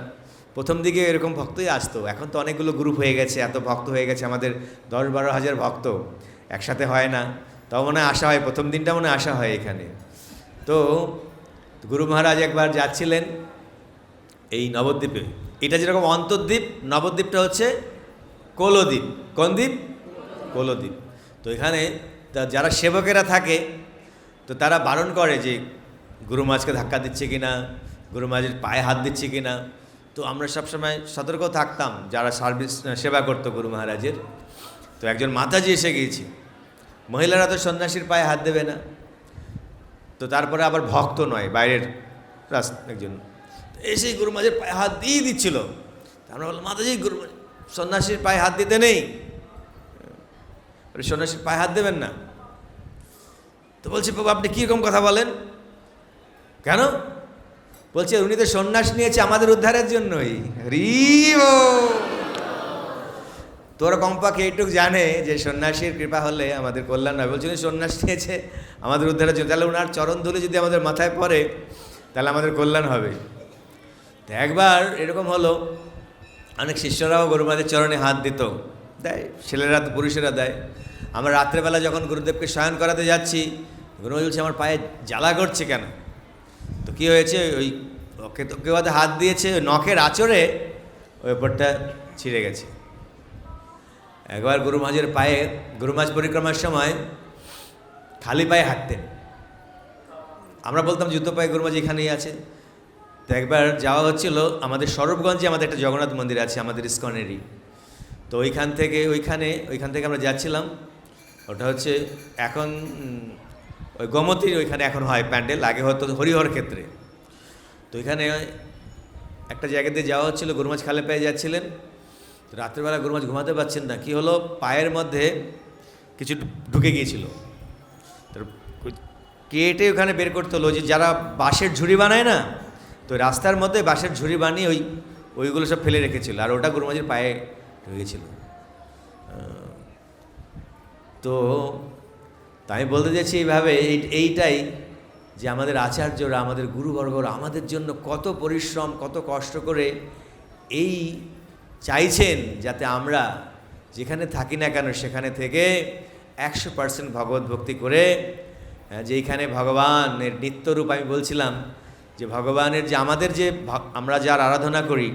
প্রথম দিকে এরকম ভক্তই আসতো, এখন তো অনেকগুলো গ্রুপ হয়ে গেছে, এত ভক্ত হয়ে গেছে, আমাদের 10-12 হাজার ভক্ত একসাথে হয় না, তাও মনে হয় আসা হয়, প্রথম দিনটা মনে আসা হয় এখানে। তো গুরু মহারাজ একবার যাচ্ছিলেন এই নবদ্বীপে, এটা যেরকম অন্তর্দ্বীপ, নবদ্বীপটা হচ্ছে কোলদ্বীপ। কোন দ্বীপ? কোলদ্বীপ। তো এখানে যারা সেবকেরা থাকে, তো তারা বারণ করে যে গুরু মহারাজকে ধাক্কা দিচ্ছে কিনা, গুরু মহারাজের পায়ে হাত দিচ্ছে কিনা। তো আমরা সবসময় সতর্ক থাকতাম যারা সেবা করতো গুরু মহারাজের। তো একজন মাতাজি এসে গিয়েছে, মহিলারা তো সন্ন্যাসীর পায়ে হাত দেবে না, তো তারপরে আবার ভক্ত নয়, বাইরের একজন এসে গুরু মহারাজের পায়ে হাত দিয়ে দিচ্ছিল। আমরা বললাম, মাতাজি গুরু সন্ন্যাসীর পায়ে হাত দিতে নেই, সন্ন্যাসীর পায়ে হাত দেবেন না। তো বলছি, বাবু আপনি কীরকম কথা বলেন? কেন? বলছে উনি তো সন্ন্যাস নিয়েছে আমাদের উদ্ধারের জন্যই। তোরা কমপক্ষে এইটুকু জানে যে সন্ন্যাসীর কৃপা হলে আমাদের কল্যাণ হয়। বলছে উনি সন্ন্যাস নিয়েছে আমাদের উদ্ধারের জন্য, তাহলে ওনার চরণ ধুলি যদি আমাদের মাথায় পড়ে তাহলে আমাদের কল্যাণ হবে। তো একবার এরকম হলো, অনেক শিষ্যরাও গুরু মহারাজের চরণে হাত দিত, দেয়, ছেলেরা তো পুরুষেরা দেয়। আমরা রাত্রেবেলা যখন গুরুদেবকে শয়ন করাতে যাচ্ছি, গুরু মহারাজ বলছে আমার পায়ে জ্বালা করছে কেন? তো কী হয়েছে, ওই ওকে তো কেউ হাত দিয়েছে, ওই নখের আঁচড়ে ওই ওপরটা ছিঁড়ে গেছে। একবার গুরু মহারাজের পায়ে, গুরু মহারাজ পরিক্রমার সময় খালি পায়ে হাঁটতেন, আমরা বলতাম জুতো পায়ে গুরু মহারাজ এখানেই আছে। তো একবার যাওয়া হচ্ছিল আমাদের স্বরূপগঞ্জে, আমাদের একটা জগন্নাথ মন্দির আছে আমাদের ইস্কনেরই। তো ওইখান থেকে আমরা যাচ্ছিলাম, ওটা হচ্ছে এখন ওই গোমতীর ওইখানে এখন হয় প্যান্ডেল, আগে হতো হরিহর ক্ষেত্রে। তো ওইখানে একটা জায়গাতে যাওয়া হচ্ছিলো, গুরু মহারাজ খালি পায়ে যাচ্ছিলেন। তো রাত্রেবেলা গুরু মহারাজ ঘুমাতে পারছেন না, কী হলো, পায়ের মধ্যে কিছু ঢুকে গিয়েছিল। তো কেটে ওখানে বের করতে হলো, যে যারা বাঁশের ঝুড়ি বানায় না, তো রাস্তার মধ্যে বাঁশের ঝুড়ি বানিয়ে ওইগুলো সব ফেলে রেখেছিল, আর ওটা গুরু মহারাজের পায়ে ঢুকেছিল। তো আমি বলতে চাইছি এইভাবে, এইটাই যে আমাদের আচার্যরা, আমাদের গুরুবর্গরা আমাদের জন্য কত পরিশ্রম, কত কষ্ট করে এই চাইছেন যাতে আমরা যেখানে থাকি না কেন সেখানে থেকে 100% ভগবত ভক্তি করে, যেইখানে ভগবানের নিত্যরূপ, আমি বলছিলাম যে ভগবানের যে আমাদের যে আমরা যার আরাধনা করি,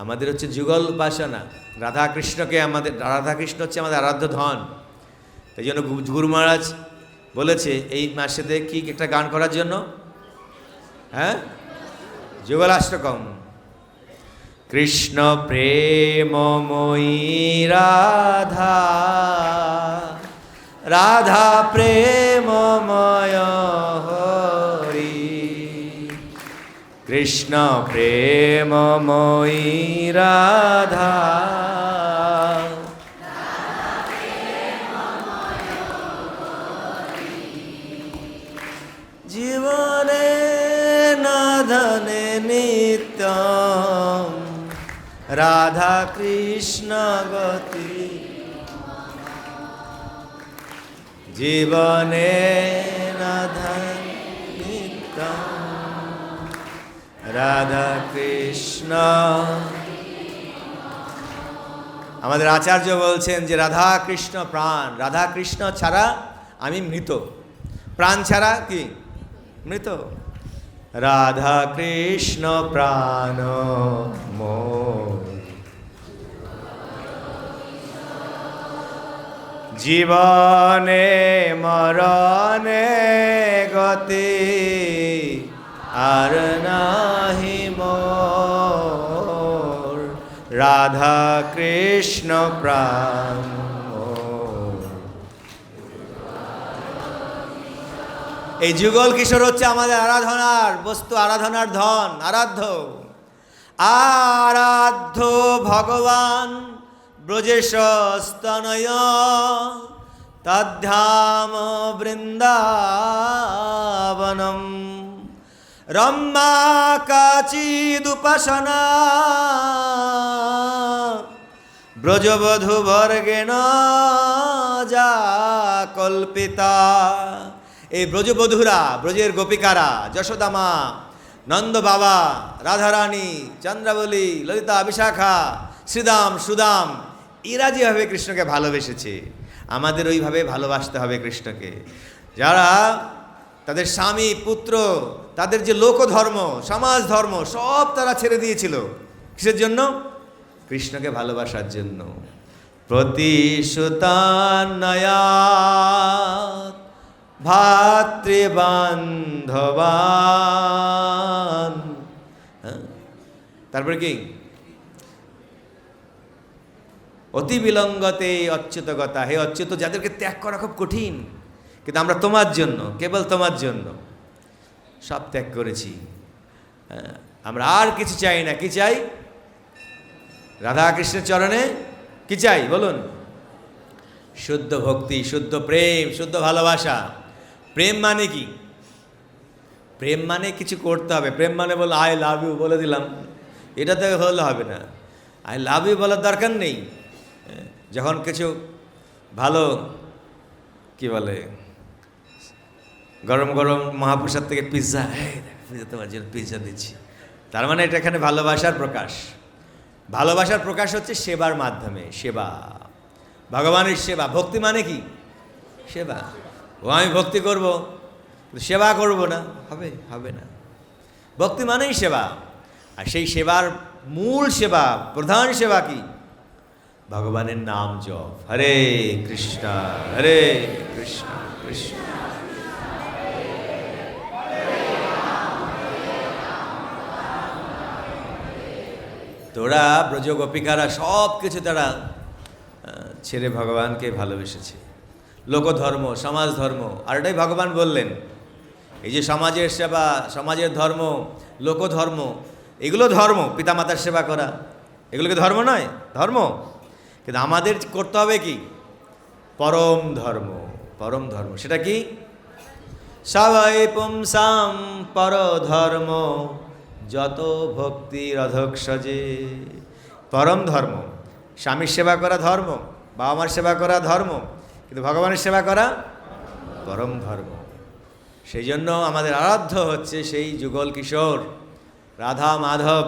আমাদের হচ্ছে যুগল উপাসনা। রাধাকৃষ্ণকে আমাদের, রাধাকৃষ্ণ হচ্ছে আমাদের আরাধ্য ধন। তাই জন্য গুরু মহারাজ বলেছে এই মাসেতে কি একটা গান করার জন্য, হ্যাঁ, যুগলাষ্টকম। কৃষ্ণ প্রেমময়ী রাধা, রাধা প্রেমময় হরি, কৃষ্ণ প্রেমময়ী রাধা, জীবনে নাধনে নিত্যম, রাধা কৃষ্ণ গতি, জীবনে নাধন নিত্যম, রাধা কৃষ্ণ। আমাদের আচার্য বলছেন যে রাধা কৃষ্ণ প্রাণ, রাধা কৃষ্ণ ছাড়া আমি মৃত, প্রাণ ছাড়া কি মৃত। রাধা কৃষ্ণ প্রাণ মোর, জীবনে মরণে গতি, আর নাহি মোর, রাধা কৃষ্ণ প্রাণ মোর। এই যুগল কিশোর হচ্ছে আমাদের আরাধনার বস্তু, আরাধনার ধন, আরাধ্য। আরাধ্য ভগবান ব্রজেশ স্তনয়, তদ্ধাম বৃন্দাবনম, রম্মা কাচিদুপাসনা, ব্রজবধূ বর্গেণ যা কল্পিতা। এই ব্রজবধূরা, ব্রজের গোপিকারা, যশোদামা, নন্দ বাবা, রাধারানী, চন্দ্রাবলী, ললিতা, বিশাখা, শ্রীদাম, সুদাম, এরা যেভাবে কৃষ্ণকে ভালোবেসেছে, আমাদের ওইভাবে ভালোবাসতে হবে কৃষ্ণকে। যারা তাদের স্বামী, পুত্র, তাদের যে লোকধর্ম, সমাজ ধর্ম সব তারা ছেড়ে দিয়েছিল, কিসের জন্য? কৃষ্ণকে ভালোবাসার জন্য। প্রতিশ্রুতান্নয়া ভাতৃবান্ধবান, তারপরে কি? অতি বিলঙ্গতে অচ্যুতগতা, হে অচ্যুত, যাদেরকে ত্যাগ করা খুব কঠিন, কিন্তু আমরা তোমার জন্য, কেবল তোমার জন্য সব ত্যাগ করেছি। আমরা আর কিছু চাই না। কি চাই? রাধা কৃষ্ণের চরণে কি চাই বলুন? শুদ্ধ ভক্তি, শুদ্ধ প্রেম, শুদ্ধ ভালোবাসা। প্রেম মানে কি? প্রেম মানে কিছু করতে হবে। প্রেম মানে বলো আই লাভ ইউ বলে দিলাম, এটাতে হলে হবে না। আই লাভ ইউ বলার দরকার নেই। যখন কিছু ভালো কি বলে, গরম গরম মহাপ্রসাদ থেকে পিৎজা, তোমার জন্য পিৎজা দিচ্ছি, তার মানে এটা এখানে ভালোবাসার প্রকাশ। ভালোবাসার প্রকাশ হচ্ছে সেবার মাধ্যমে। সেবা, ভগবানের সেবা। ভক্তি মানে কি? সেবা। ও আমি ভক্তি করব, সেবা করব না, হবে না। ভক্তি মানেই সেবা। আর সেই সেবার মূল সেবা, প্রধান সেবা কি? ভগবানের নাম জপ। হরে কৃষ্ণ হরে কৃষ্ণ কৃষ্ণ। তোরা ব্রজ গোপিকারা সব কিছু তারা ছেড়ে ভগবানকে ভালোবেসেছে। লোকধর্ম, সমাজ ধর্ম, আর এটাই ভগবান বললেন, এই যে সমাজের সেবা, সমাজের ধর্ম, লোকধর্ম, এগুলো ধর্ম। পিতামাতার সেবা করা, এগুলোকে ধর্ম নয়? ধর্ম। কিন্তু আমাদের করতে হবে কি? পরম ধর্ম। পরম ধর্ম সেটা কি? সবাই পুংসাম পর ধর্ম যত ভক্তির অধক্ষজে। পরম ধর্ম। স্বামীর সেবা করা ধর্ম, বাবা মার সেবা করা ধর্ম, কিন্তু ভগবানের সেবা করা পরম ধর্ম। সেই জন্য আমাদের আরাধ্য হচ্ছে সেই যুগল কিশোর রাধা মাধব,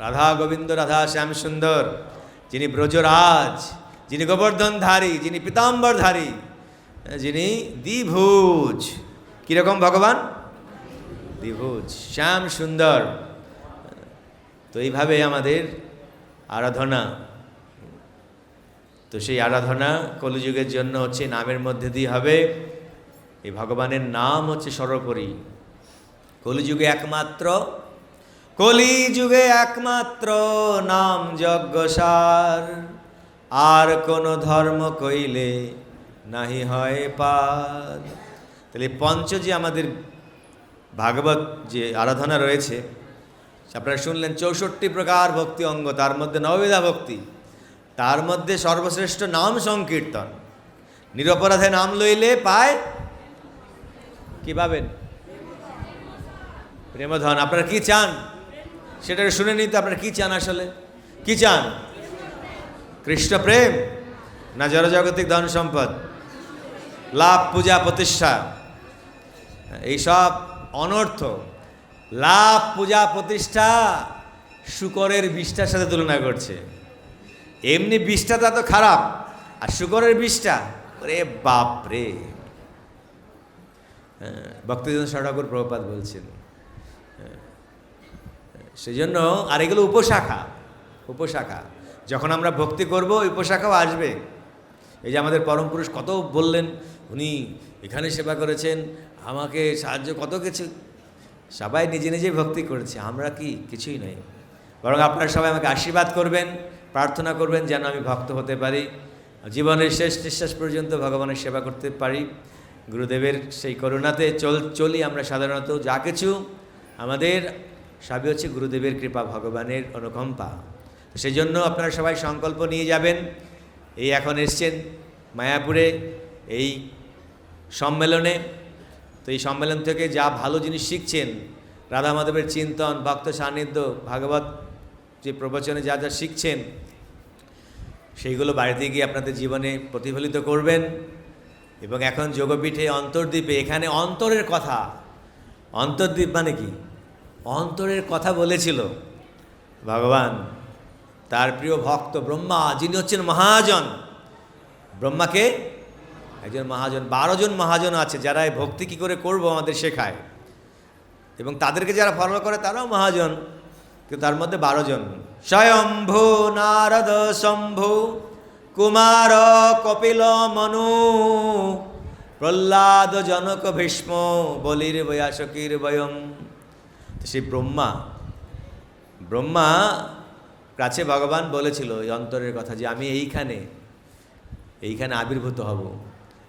রাধা গোবিন্দ, রাধা শ্যাম সুন্দর, যিনি ব্রজরাজ, যিনি গোবর্ধনধারী, যিনি পীতাম্বরধারী, যিনি দ্বিভুজ। কীরকম ভগবান? দ্বিভুজ, শ্যাম সুন্দর। তো এইভাবে আমাদের আরাধনা, তো সেই আরাধনা কলিযুগের জন্য হচ্ছে নামের মধ্যে দিয়ে হবে। এই ভগবানের নাম হচ্ছে সর্বোপরি। কলিযুগে একমাত্র নাম যজ্ঞসার, আর কোন ধর্ম কইলে নাহি হয় পার। তাহলে পঞ্চ যে আমাদের ভাগবত যে আরাধনা রয়েছে, আপনারা শুনলেন 64 প্রকার ভক্তি অঙ্গ, তার মধ্যে নববিধা ভক্তি, তার মধ্যে সর্বশ্রেষ্ঠ নাম সংকীর্তন। নিরপরাধে নাম লইলে পায় কি পাবেন? প্রেমধন। আপনারা কি চান সেটা শুনে নিতে। আপনারা কি চান? আসলে কি চান? কৃষ্ণ প্রেম না জড়জাগতিক ধন সম্পদ, লাভ, পূজা, প্রতিষ্ঠা? এইসব অনর্থ। লাভ, পূজা, প্রতিষ্ঠা শুকরের বিষটার সাথে তুলনা করছে। এমনি বিষটা তা তো খারাপ, আর শুকরের বিষটা, ওরে বাপরে। ভক্তিজন ঠাকুর প্রভুপাদ বলছেন। সেই জন্য, আর এগুলো উপশাখা। যখন আমরা ভক্তি করব, উপশাখাও আসবে। এই যে আমাদের পরম পুরুষ কত বললেন, উনি এখানে সেবা করেছেন, আমাকে সাহায্য, কত কিছু। সবাই নিজে নিজেই ভক্তি করেছে, আমরা কি কিছুই নই। বরং আপনারা সবাই আমাকে আশীর্বাদ করবেন, প্রার্থনা করবেন যেন আমি ভক্ত হতে পারি, জীবনের শেষ নিঃশ্বাস পর্যন্ত ভগবানের সেবা করতে পারি। গুরুদেবের সেই করুণাতে চলি আমরা। সাধারণত যা কিছু আমাদের সবই হচ্ছে গুরুদেবের কৃপা, ভগবানের অনুকম্পা। সেই জন্য আপনারা সবাই সংকল্প নিয়ে যাবেন। এই এখন এসছেন মায়াপুরে এই সম্মেলনে, তো এই সম্মেলন থেকে যা ভালো জিনিস শিখছেন, রাধা মাধবের চিন্তন, ভক্ত সান্নিধ্য, ভাগবত যে প্রবচনে যা যা শিখছেন, সেইগুলো বাড়িতে গিয়ে আপনাদের জীবনে প্রতিফলিত করবেন। এবং এখন যোগপীঠে অন্তর্দ্বীপে, এখানে অন্তরের কথা, অন্তর্দ্বীপ মানে কি? অন্তরের কথা বলেছিল ভগবান। তার প্রিয় ভক্ত ব্রহ্মা, যিনি হচ্ছেন মহাজন। ব্রহ্মাকে একজন মহাজন, 12 জন মহাজন আছে যারা এই ভক্তি কী করে করবো আমাদের শেখায়, এবং তাদেরকে যারা ফলো করে তারাও মহাজন। কিন্তু তার মধ্যে 12 জন, স্বয়ম্ভু নারদ শম্ভু কুমার কপিল মনু প্রহ্লাদ জনক ভীষ্ম বলির বয়াসকির বয়ম। সেই ব্রহ্মা কাছে ভগবান বলেছিল এই অন্তরের কথা, যে আমি এইখানে আবির্ভূত হব।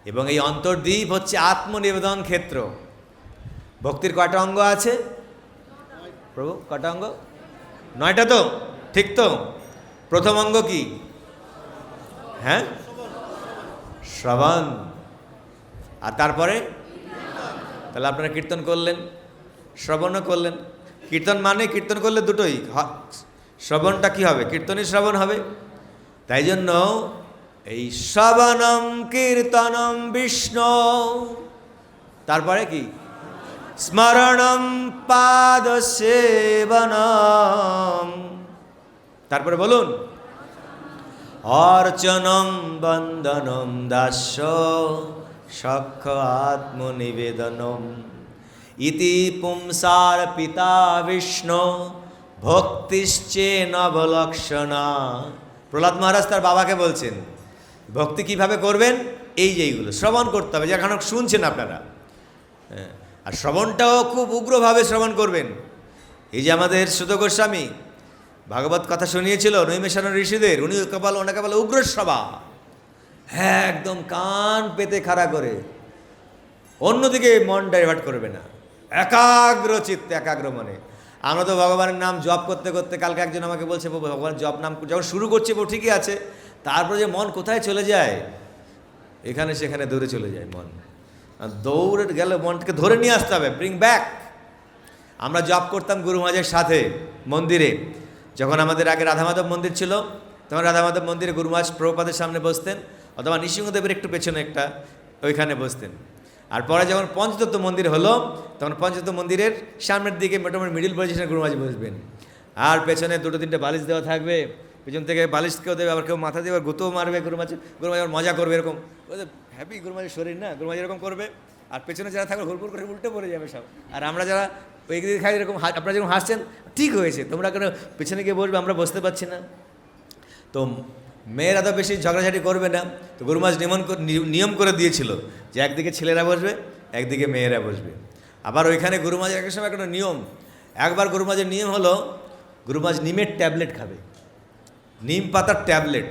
এবং এই অন্তর্দ্বীপ হচ্ছে আত্মনিবেদন ক্ষেত্র। ভক্তির কয়টা অঙ্গ আছে প্রভু? কয়টা অঙ্গ? 9টা তো, ঠিক তো? প্রথম অঙ্গ কি? হ্যাঁ, শ্রবণ। আর তারপরে তাহলে আপনারা কীর্তন করলেন, শ্রবণও করলেন। কীর্তন মানে কীর্তন করলে দুটোই, শ্রবণটা কি হবে? কীর্তনই শ্রবণ হবে। তাই জন্য এই শ্রবণম কীর্তনম বিষ্ণু, তারপরে কি? স্মরণম পাদ সেবনম, তারপরে বলুন অর্চনম বন্দনম দাস্য সখ্য আত্মনিবেদনম ইতি পুংসার পিতা বিষ্ণু ভক্তিশ্চে নবলক্ষণা। প্রহ্লাদ মহারাজ তার বাবাকে বলছেন ভক্তি কিভাবে করবেন, এই যে এইগুলো শ্রবণ করতে হবে, যেখানে শুনছেন আপনারা। আর শ্রবণটাও খুব উগ্রভাবে শ্রবণ করবেন। এই যে আমাদের সুত গোস্বামী ভাগবত কথা শুনিয়েছিল নৈমিষারণ্য ঋষিদের, ওনাকে বলে উগ্র শ্রবা। হ্যাঁ, একদম কান পেতে খাড়া করে, অন্যদিকে মন ডাইভার্ট করবে না, একাগ্র চিত্তে, একাগ্র মনে। আমরা তো ভগবানের নাম জপ করতে করতে, কালকে একজন আমাকে বলছে ভগবানের জপ নাম যখন শুরু করছে ঠিকই আছে, তারপরে যে মন কোথায় চলে যায়, এখানে সেখানে দৌড়ে চলে যায় মন। দৌড়ে গেলে মনটাকে ধরে নিয়ে আসতে হবে, ব্রিং ব্যাক। আমরা জপ করতাম গুরু মহারাজের সাথে মন্দিরে, যখন আমাদের আগে রাধা মাধব মন্দির ছিল, তখন রাধা মাধব মন্দিরে গুরু মহারাজ প্রভুপাদের সামনে বসতেন, অথবা নৃসিংহদেবের একটু পেছনে একটা ওইখানে বসতেন। আর পরে যখন পঞ্চতত্ত্ব মন্দির হলো, তখন পঞ্চতত্ত্ব মন্দিরের সামনের দিকে মোটামুটি মিডিল পজিশনে গুরু মহারাজ বসবেন, আর পেছনে 2-3টে বালিশ দেওয়া থাকবে, পিছন থেকে বালিশ কেউ দেবে, আবার কেউ মাথা দিয়ে আবার গুঁতোও মারবে, গরু মাছ আবার মজা করবে এরকম। হ্যাপি গরু মাছের শরীর না, গরু মাছ এরকম করবে, আর পেছনে যারা থাকবে ঘুরঘুর করে উল্টে পড়ে যাবে সব। আর আমরা যারা ওই দিকে খাই এরকম, আপনারা যেরকম হাসছেন ঠিক হয়েছে, তোমরা কেন পেছনে গিয়ে বসবে, আমরা বসতে পারছি না। তো মেয়েরা তো বেশি ঝগড়াঝাটি করবে না, তো গরু মাছ নিয়ম করে দিয়েছিল যে একদিকে ছেলেরা বসবে, একদিকে মেয়েরা বসবে। আবার ওইখানে গরু মাছের একটা সময় একটা নিয়ম, একবার গরু মাছের নিয়ম হলো গরু মাছ নিমের ট্যাবলেট খাবে, নিম পাতার ট্যাবলেট।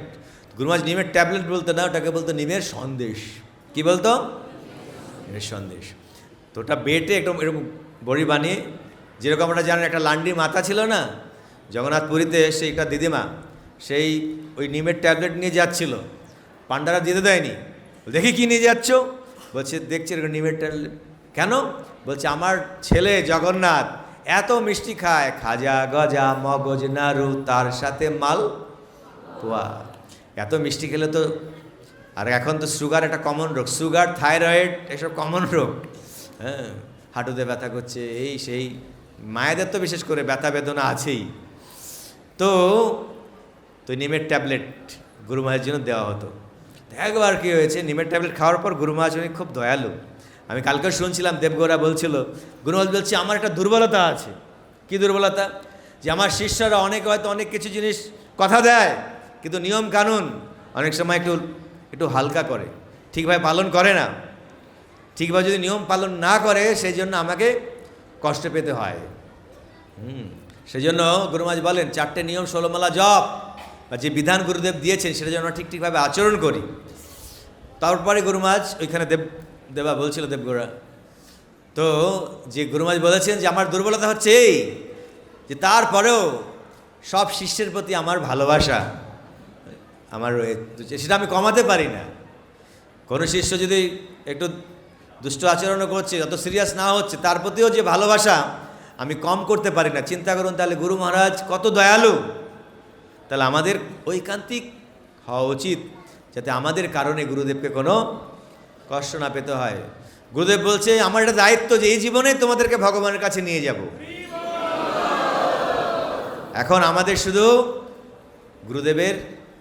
গরু মাছ নিমের ট্যাবলেট বলতো না, ওটাকে বলতো নিমের সন্দেশ। কি বলতো? নিমের সন্দেশ। তো ওটা বেটে একদম এরকম বড়ি বানিয়ে, যেরকম আমরা জানেন একটা লান্ডির মাথা ছিল না জগন্নাথ পুরীতে, সেইটা দিদিমা সেই ওই নিমের ট্যাবলেট নিয়ে যাচ্ছিল, পান্ডারা দিতে দেয়নি। দেখি কি নিয়ে যাচ্ছ? বলছে দেখছি এরকম নিমের ট্যাবলেট। কেন? বলছে আমার ছেলে জগন্নাথ এত মিষ্টি খায়, খাজা গজা মগজ নাড়ু তার সাথে মাল পোয়া, এত মিষ্টি খেলে তো। আর এখন তো সুগার একটা কমন রোগ, সুগার থাইরয়েড এসব কমন রোগ। হ্যাঁ, হাঁটুতে ব্যথা করছে, এই সেই, মায়েদের তো বিশেষ করে ব্যথা বেদনা আছেই। তো নিমের ট্যাবলেট গরু মাছের জন্য দেওয়া হতো। একবার কী হয়েছে, নিমের ট্যাবলেট খাওয়ার পর গরু মাছ উনি খুব দয়ালু। আমি কালকে শুনছিলাম দেবগৌরা বলছিল, গরু মাছ বলছে আমার একটা দুর্বলতা আছে। কি দুর্বলতা? যে আমার শিষ্যরা অনেকে হয়তো অনেক কিছু জিনিস কথা দেয়, কিন্তু নিয়ম কানুন অনেক সময় একটু হালকা করে, ঠিকভাবে পালন করে না। ঠিকভাবে যদি নিয়ম পালন না করে, সেই জন্য আমাকে কষ্ট পেতে হয়। সেই জন্য গুরু মহারাজ বলেন 4টে নিয়ম 16 মালা জপ, বা যে বিধান গুরুদেব দিয়েছেন সেটা যেন আমরা ঠিকভাবে আচরণ করি। তারপরে গুরু মহারাজ ওইখানে দেবা বলছিল দেবগৌড়া, তো যে গুরু মহারাজ বলেছেন যে আমার দুর্বলতা হচ্ছে এই যে তারপরেও সব শিষ্যের প্রতি আমার ভালোবাসা আমার রয়েছে, সেটা আমি কমাতে পারি না। কোনো শিষ্য যদি একটু দুষ্ট আচরণও করছে, যত সিরিয়াস না হচ্ছে, তার প্রতিও যে ভালোবাসা আমি কম করতে পারি না। চিন্তা করুন তাহলে গুরু মহারাজ কত দয়ালু। তাহলে আমাদের ঐকান্তিক হওয়া উচিত, যাতে আমাদের কারণে গুরুদেবকে কোনো কষ্ট না পেতে হয়। গুরুদেব বলছে আমার একটা দায়িত্ব যে এই জীবনে তোমাদেরকে ভগবানের কাছে নিয়ে যাব। এখন আমাদের শুধু গুরুদেবের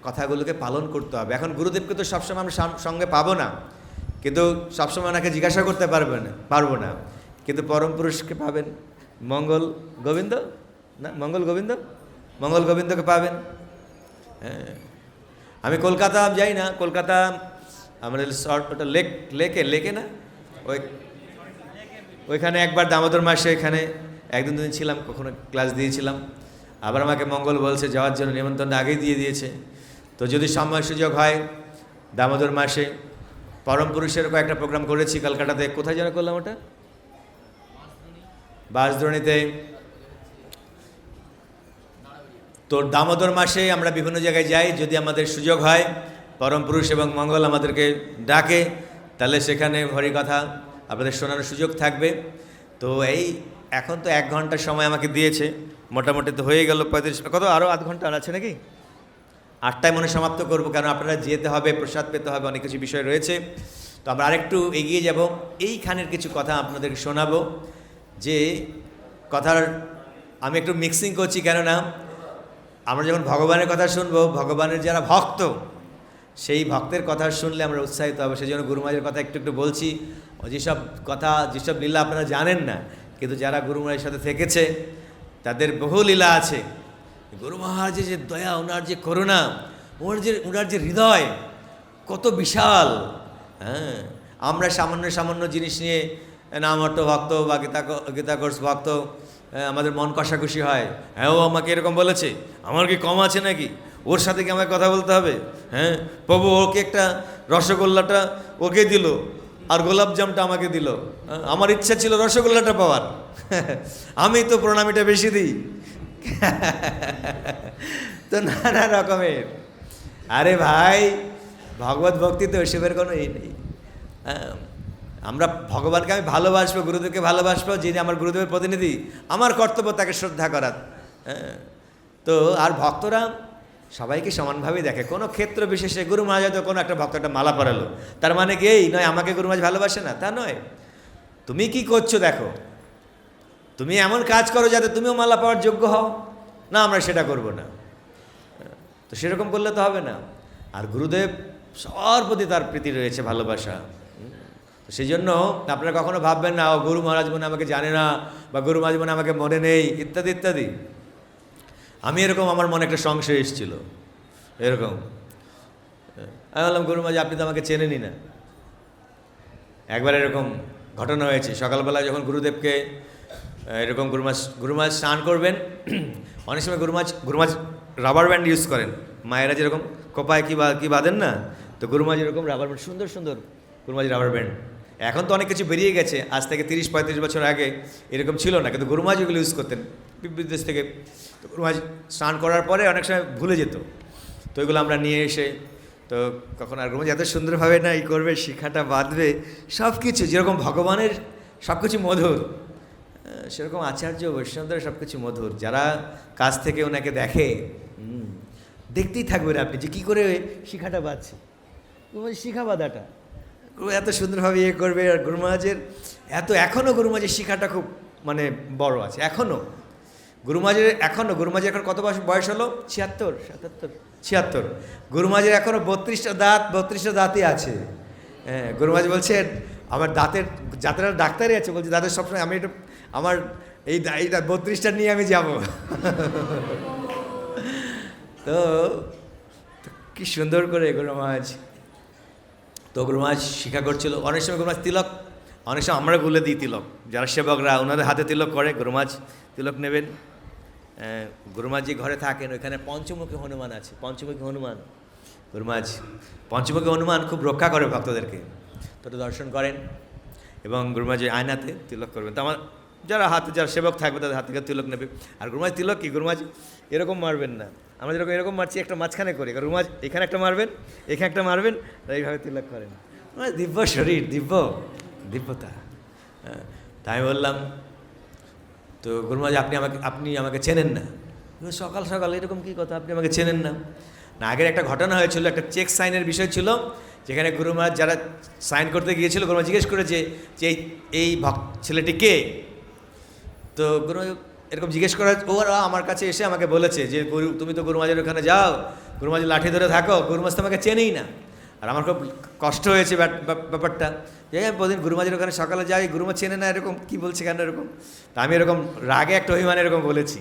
কথাগুলোকে পালন করতে হবে। এখন গুরুদেবকে তো সবসময় আমরা সঙ্গে পাবো না, কিন্তু সবসময় ওনাকে জিজ্ঞাসা করতে পারবো না, কিন্তু পরম পুরুষকে পাবেন, মঙ্গল গোবিন্দকে পাবেন। হ্যাঁ, আমি যাই না, কলকাতা আমাদের ওটা লেকে না, ওইখানে একবার দামোদর মাসে এখানে 1-2 দিন ছিলাম, কখনো ক্লাস দিয়েছিলাম। আবার আমাকে মঙ্গল বলছে যাওয়ার জন্য, নিমন্ত্রণ আগেই দিয়ে দিয়েছে। তো যদি সময় সুযোগ হয় দামোদর মাসে পরম পুরুষের কয়েকটা প্রোগ্রাম করেছি কলকাতাতে। কোথায় যেন করলাম ওটা? বাঁশদ্রোণীতে। তো দামোদর মাসে আমরা বিভিন্ন জায়গায় যাই, যদি আমাদের সুযোগ হয়, পরম পুরুষ এবং মঙ্গল আমাদেরকে ডাকে, তাহলে সেখানে হরিকথা আপনাদের শোনানোর সুযোগ থাকবে। তো এই এখন তো 1 ঘন্টার সময় আমাকে দিয়েছে, মোটামুটি তো হয়ে গেল 35, কত আরও আধ ঘন্টা আছে নাকি? 8টায় মনে সমাপ্ত করব, কারণ আপনারা যেতে হবে, প্রসাদ পেতে হবে, অনেক কিছু বিষয় রয়েছে। তো আমরা আরেকটু এগিয়ে যাব, এইখানের কিছু কথা আপনাদেরকে শোনাবো। যে কথার আমি একটু মিক্সিং করছি, কেননা আমরা যখন ভগবানের কথা শুনবো, ভগবানের যারা ভক্ত, সেই ভক্তের কথা শুনলে আমরা উৎসাহিত হব। সেই জন্য গুরু মহারাজের কথা একটু বলছি। যেসব কথা, যেসব লীলা আপনারা জানেন না, কিন্তু যারা গুরু মহারাজের সাথে থেকেছে তাদের বহু লীলা আছে। গুরু মহারাজের যে দয়া, ওনার যে করুণা, ওনার যে হৃদয় কত বিশাল। হ্যাঁ, আমরা সামান্য জিনিস নিয়ে নামহট্ট ভক্ত বা গীতা কোর্স ভক্ত, আমাদের মন কষাকষি হয়। হ্যাঁ, ও আমাকে এরকম বলেছে, আমার কি কম আছে নাকি, ওর সাথে কি আমাকে কথা বলতে হবে? হ্যাঁ, প্রভু ওকে একটা রসগোল্লাটা ওকে দিল, আর গোলাপজামটা আমাকে দিল। আমার ইচ্ছা ছিল রসগোল্লাটা পাওয়ার, আমি তো প্রণামীটা বেশি দিই। তো নানা রকমের। আরে ভাই, ভগবত ভক্তিতে ওইসবের কোনো নেই। আমরা ভগবানকে আমি ভালোবাসবো, গুরুদেবকে ভালোবাসবো, যিনি আমার গুরুদেবের প্রতিনিধি, আমার কর্তব্য তাকে শ্রদ্ধা করার। হ্যাঁ, তো আর ভক্তরা সবাইকে সমানভাবেই দেখে, কোনো ক্ষেত্র বিশেষে। গুরু মহারাজ হয়তো কোনো একটা ভক্ত একটা মালা পরালো, তার মানে কি এই নয় আমাকে গুরু মহারাজ ভালোবাসে না, তা নয়। তুমি কি করছো দেখো, তুমি এমন কাজ করো যাতে তুমিও মালা পাওয়ার যোগ্য হও, না আমরা সেটা করব না। তো সেরকম করলে তো হবে না। আর গুরুদেব সবার প্রতি তার প্রীতি রয়েছে, ভালোবাসা। সেই জন্য আপনারা কখনো ভাববেন না ও গুরু মহারাজ মনে আমাকে জানে না, বা গুরু মহারাজ মনে আমাকে মনে নেই, ইত্যাদি ইত্যাদি। আমি এরকম, আমার মনে একটা সংশয় এসেছিল এরকম। আমি বললাম গুরু মহারাজ আপনি তো আমাকে চেনেনই না। একবার এরকম ঘটনা হয়েছে, সকালবেলা যখন গুরুদেবকে এরকম গুরুমাজ স্নান করবেন, অনেক সময় গুরুমাজ রাবার ব্যান্ড ইউজ করেন। মায়েরা যেরকম কোপায় কি বাঁধেন না, তো গুরুমাজ এরকম রাবার ব্যান্ড, সুন্দর সুন্দর গুরুমাজ রাবার ব্যান্ড। এখন তো অনেক কিছু বেরিয়ে গেছে, আজ থেকে 30-35 বছর আগে এরকম ছিল না, কিন্তু গুরুমাজ এগুলো ইউজ করতেন বিদেশ থেকে। তো গুরুমাজ স্নান করার পরে অনেক সময় ভুলে যেত, তো এগুলো আমরা নিয়ে এসে, তো কখন আর গুরুমাজ এত সুন্দরভাবে না ই করবে, শিখাটা বাঁধবে, সব কিছু যেরকম ভগবানের সব কিছু মধুর, সেরকম আচার্য বৈষ্ণবদের সব কিছু মধুর। যারা কাছ থেকে ওনাকে দেখে, দেখতেই থাকবেন আপনি যে কী করে শিখাটা বাঁধছে, গুরুমাজ শিখা বাঁধাটা এত সুন্দরভাবে ইয়ে করবে। আর গুরুমাজের এখনও গুরুমাজের শিখাটা খুব মানে বড় আছে এখনও। গুরুমাজের এখন কত বয়স হলো? 76। গুরুমাজের এখনও 32টা দাঁতই আছে। হ্যাঁ, গুরুমাজ বলছেন আমার যাদের ডাক্তারই আছে, বলছে দাঁতের সবসময় আমি আমার এইটা 32টা নিয়ে আমি যাব। তো কি সুন্দর করে গুরুমাজ, তো গুরুমাজ শিক্ষা করছিল। অনেক সময় গুরুমাজ তিলক, অনেক সময় আমরা গুলে দিই তিলক, যারা সেবকরা ওনাদের হাতে তিলক করে, গুরুমাজ তিলক নেবেন। গুরুমাজ যে ঘরে থাকেন ওইখানে পঞ্চমুখী হনুমান আছে, পঞ্চমুখী হনুমান। গুরুমাজ পঞ্চমুখী হনুমান খুব রক্ষা করে ভক্তদেরকে, তো দর্শন করেন। এবং গুরুমাজ আয়নাতে তিলক করবেন, তো আমার যারা সেবক থাকবে তাদের হাত থেকে তিলক নেবে। আর গুরুমাজ তিলক কি, গুরুমাজ এরকম মারবেন না, আমরা যেরকম এরকম মারছি একটা মাঝখানে করি, গুরুমাজ এখানে একটা মারবেন, এখানে একটা মারবেন, এইভাবে তিলক করেন। দিব্য শরীর, দিব্যতা। তাই আমি বললাম, তো গুরুমাজ আপনি আমাকে চেনেন না? সকাল সকাল এরকম কি কথা, আপনি আমাকে চেনেন না? না, আগের একটা ঘটনা হয়েছিল, একটা চেক সাইনের বিষয় ছিল, যেখানে গুরুমাজ যারা সাইন করতে গিয়েছিল, গুরুমাজ জিজ্ঞেস করেছে যে এই ছেলেটি কে। তো গুরু এরকম জিজ্ঞেস করা, ওরা আমার কাছে এসে আমাকে বলেছে যে তুমি তো গুরুমাজের ওখানে যাও, গুরুমাজের লাঠি ধরে থাকো, গুরুমাজ তো আমাকে চেনেই না। আর আমার খুব কষ্ট হয়েছে ব্যাপারটা, যে প্রতিদিন গুরুমাজের ওখানে সকালে যাই, গুরুমাজ চেনে না, এরকম কি বলছে কেন এরকম। তা আমি এরকম রাগে একটা অভিমানে এরকম বলেছি।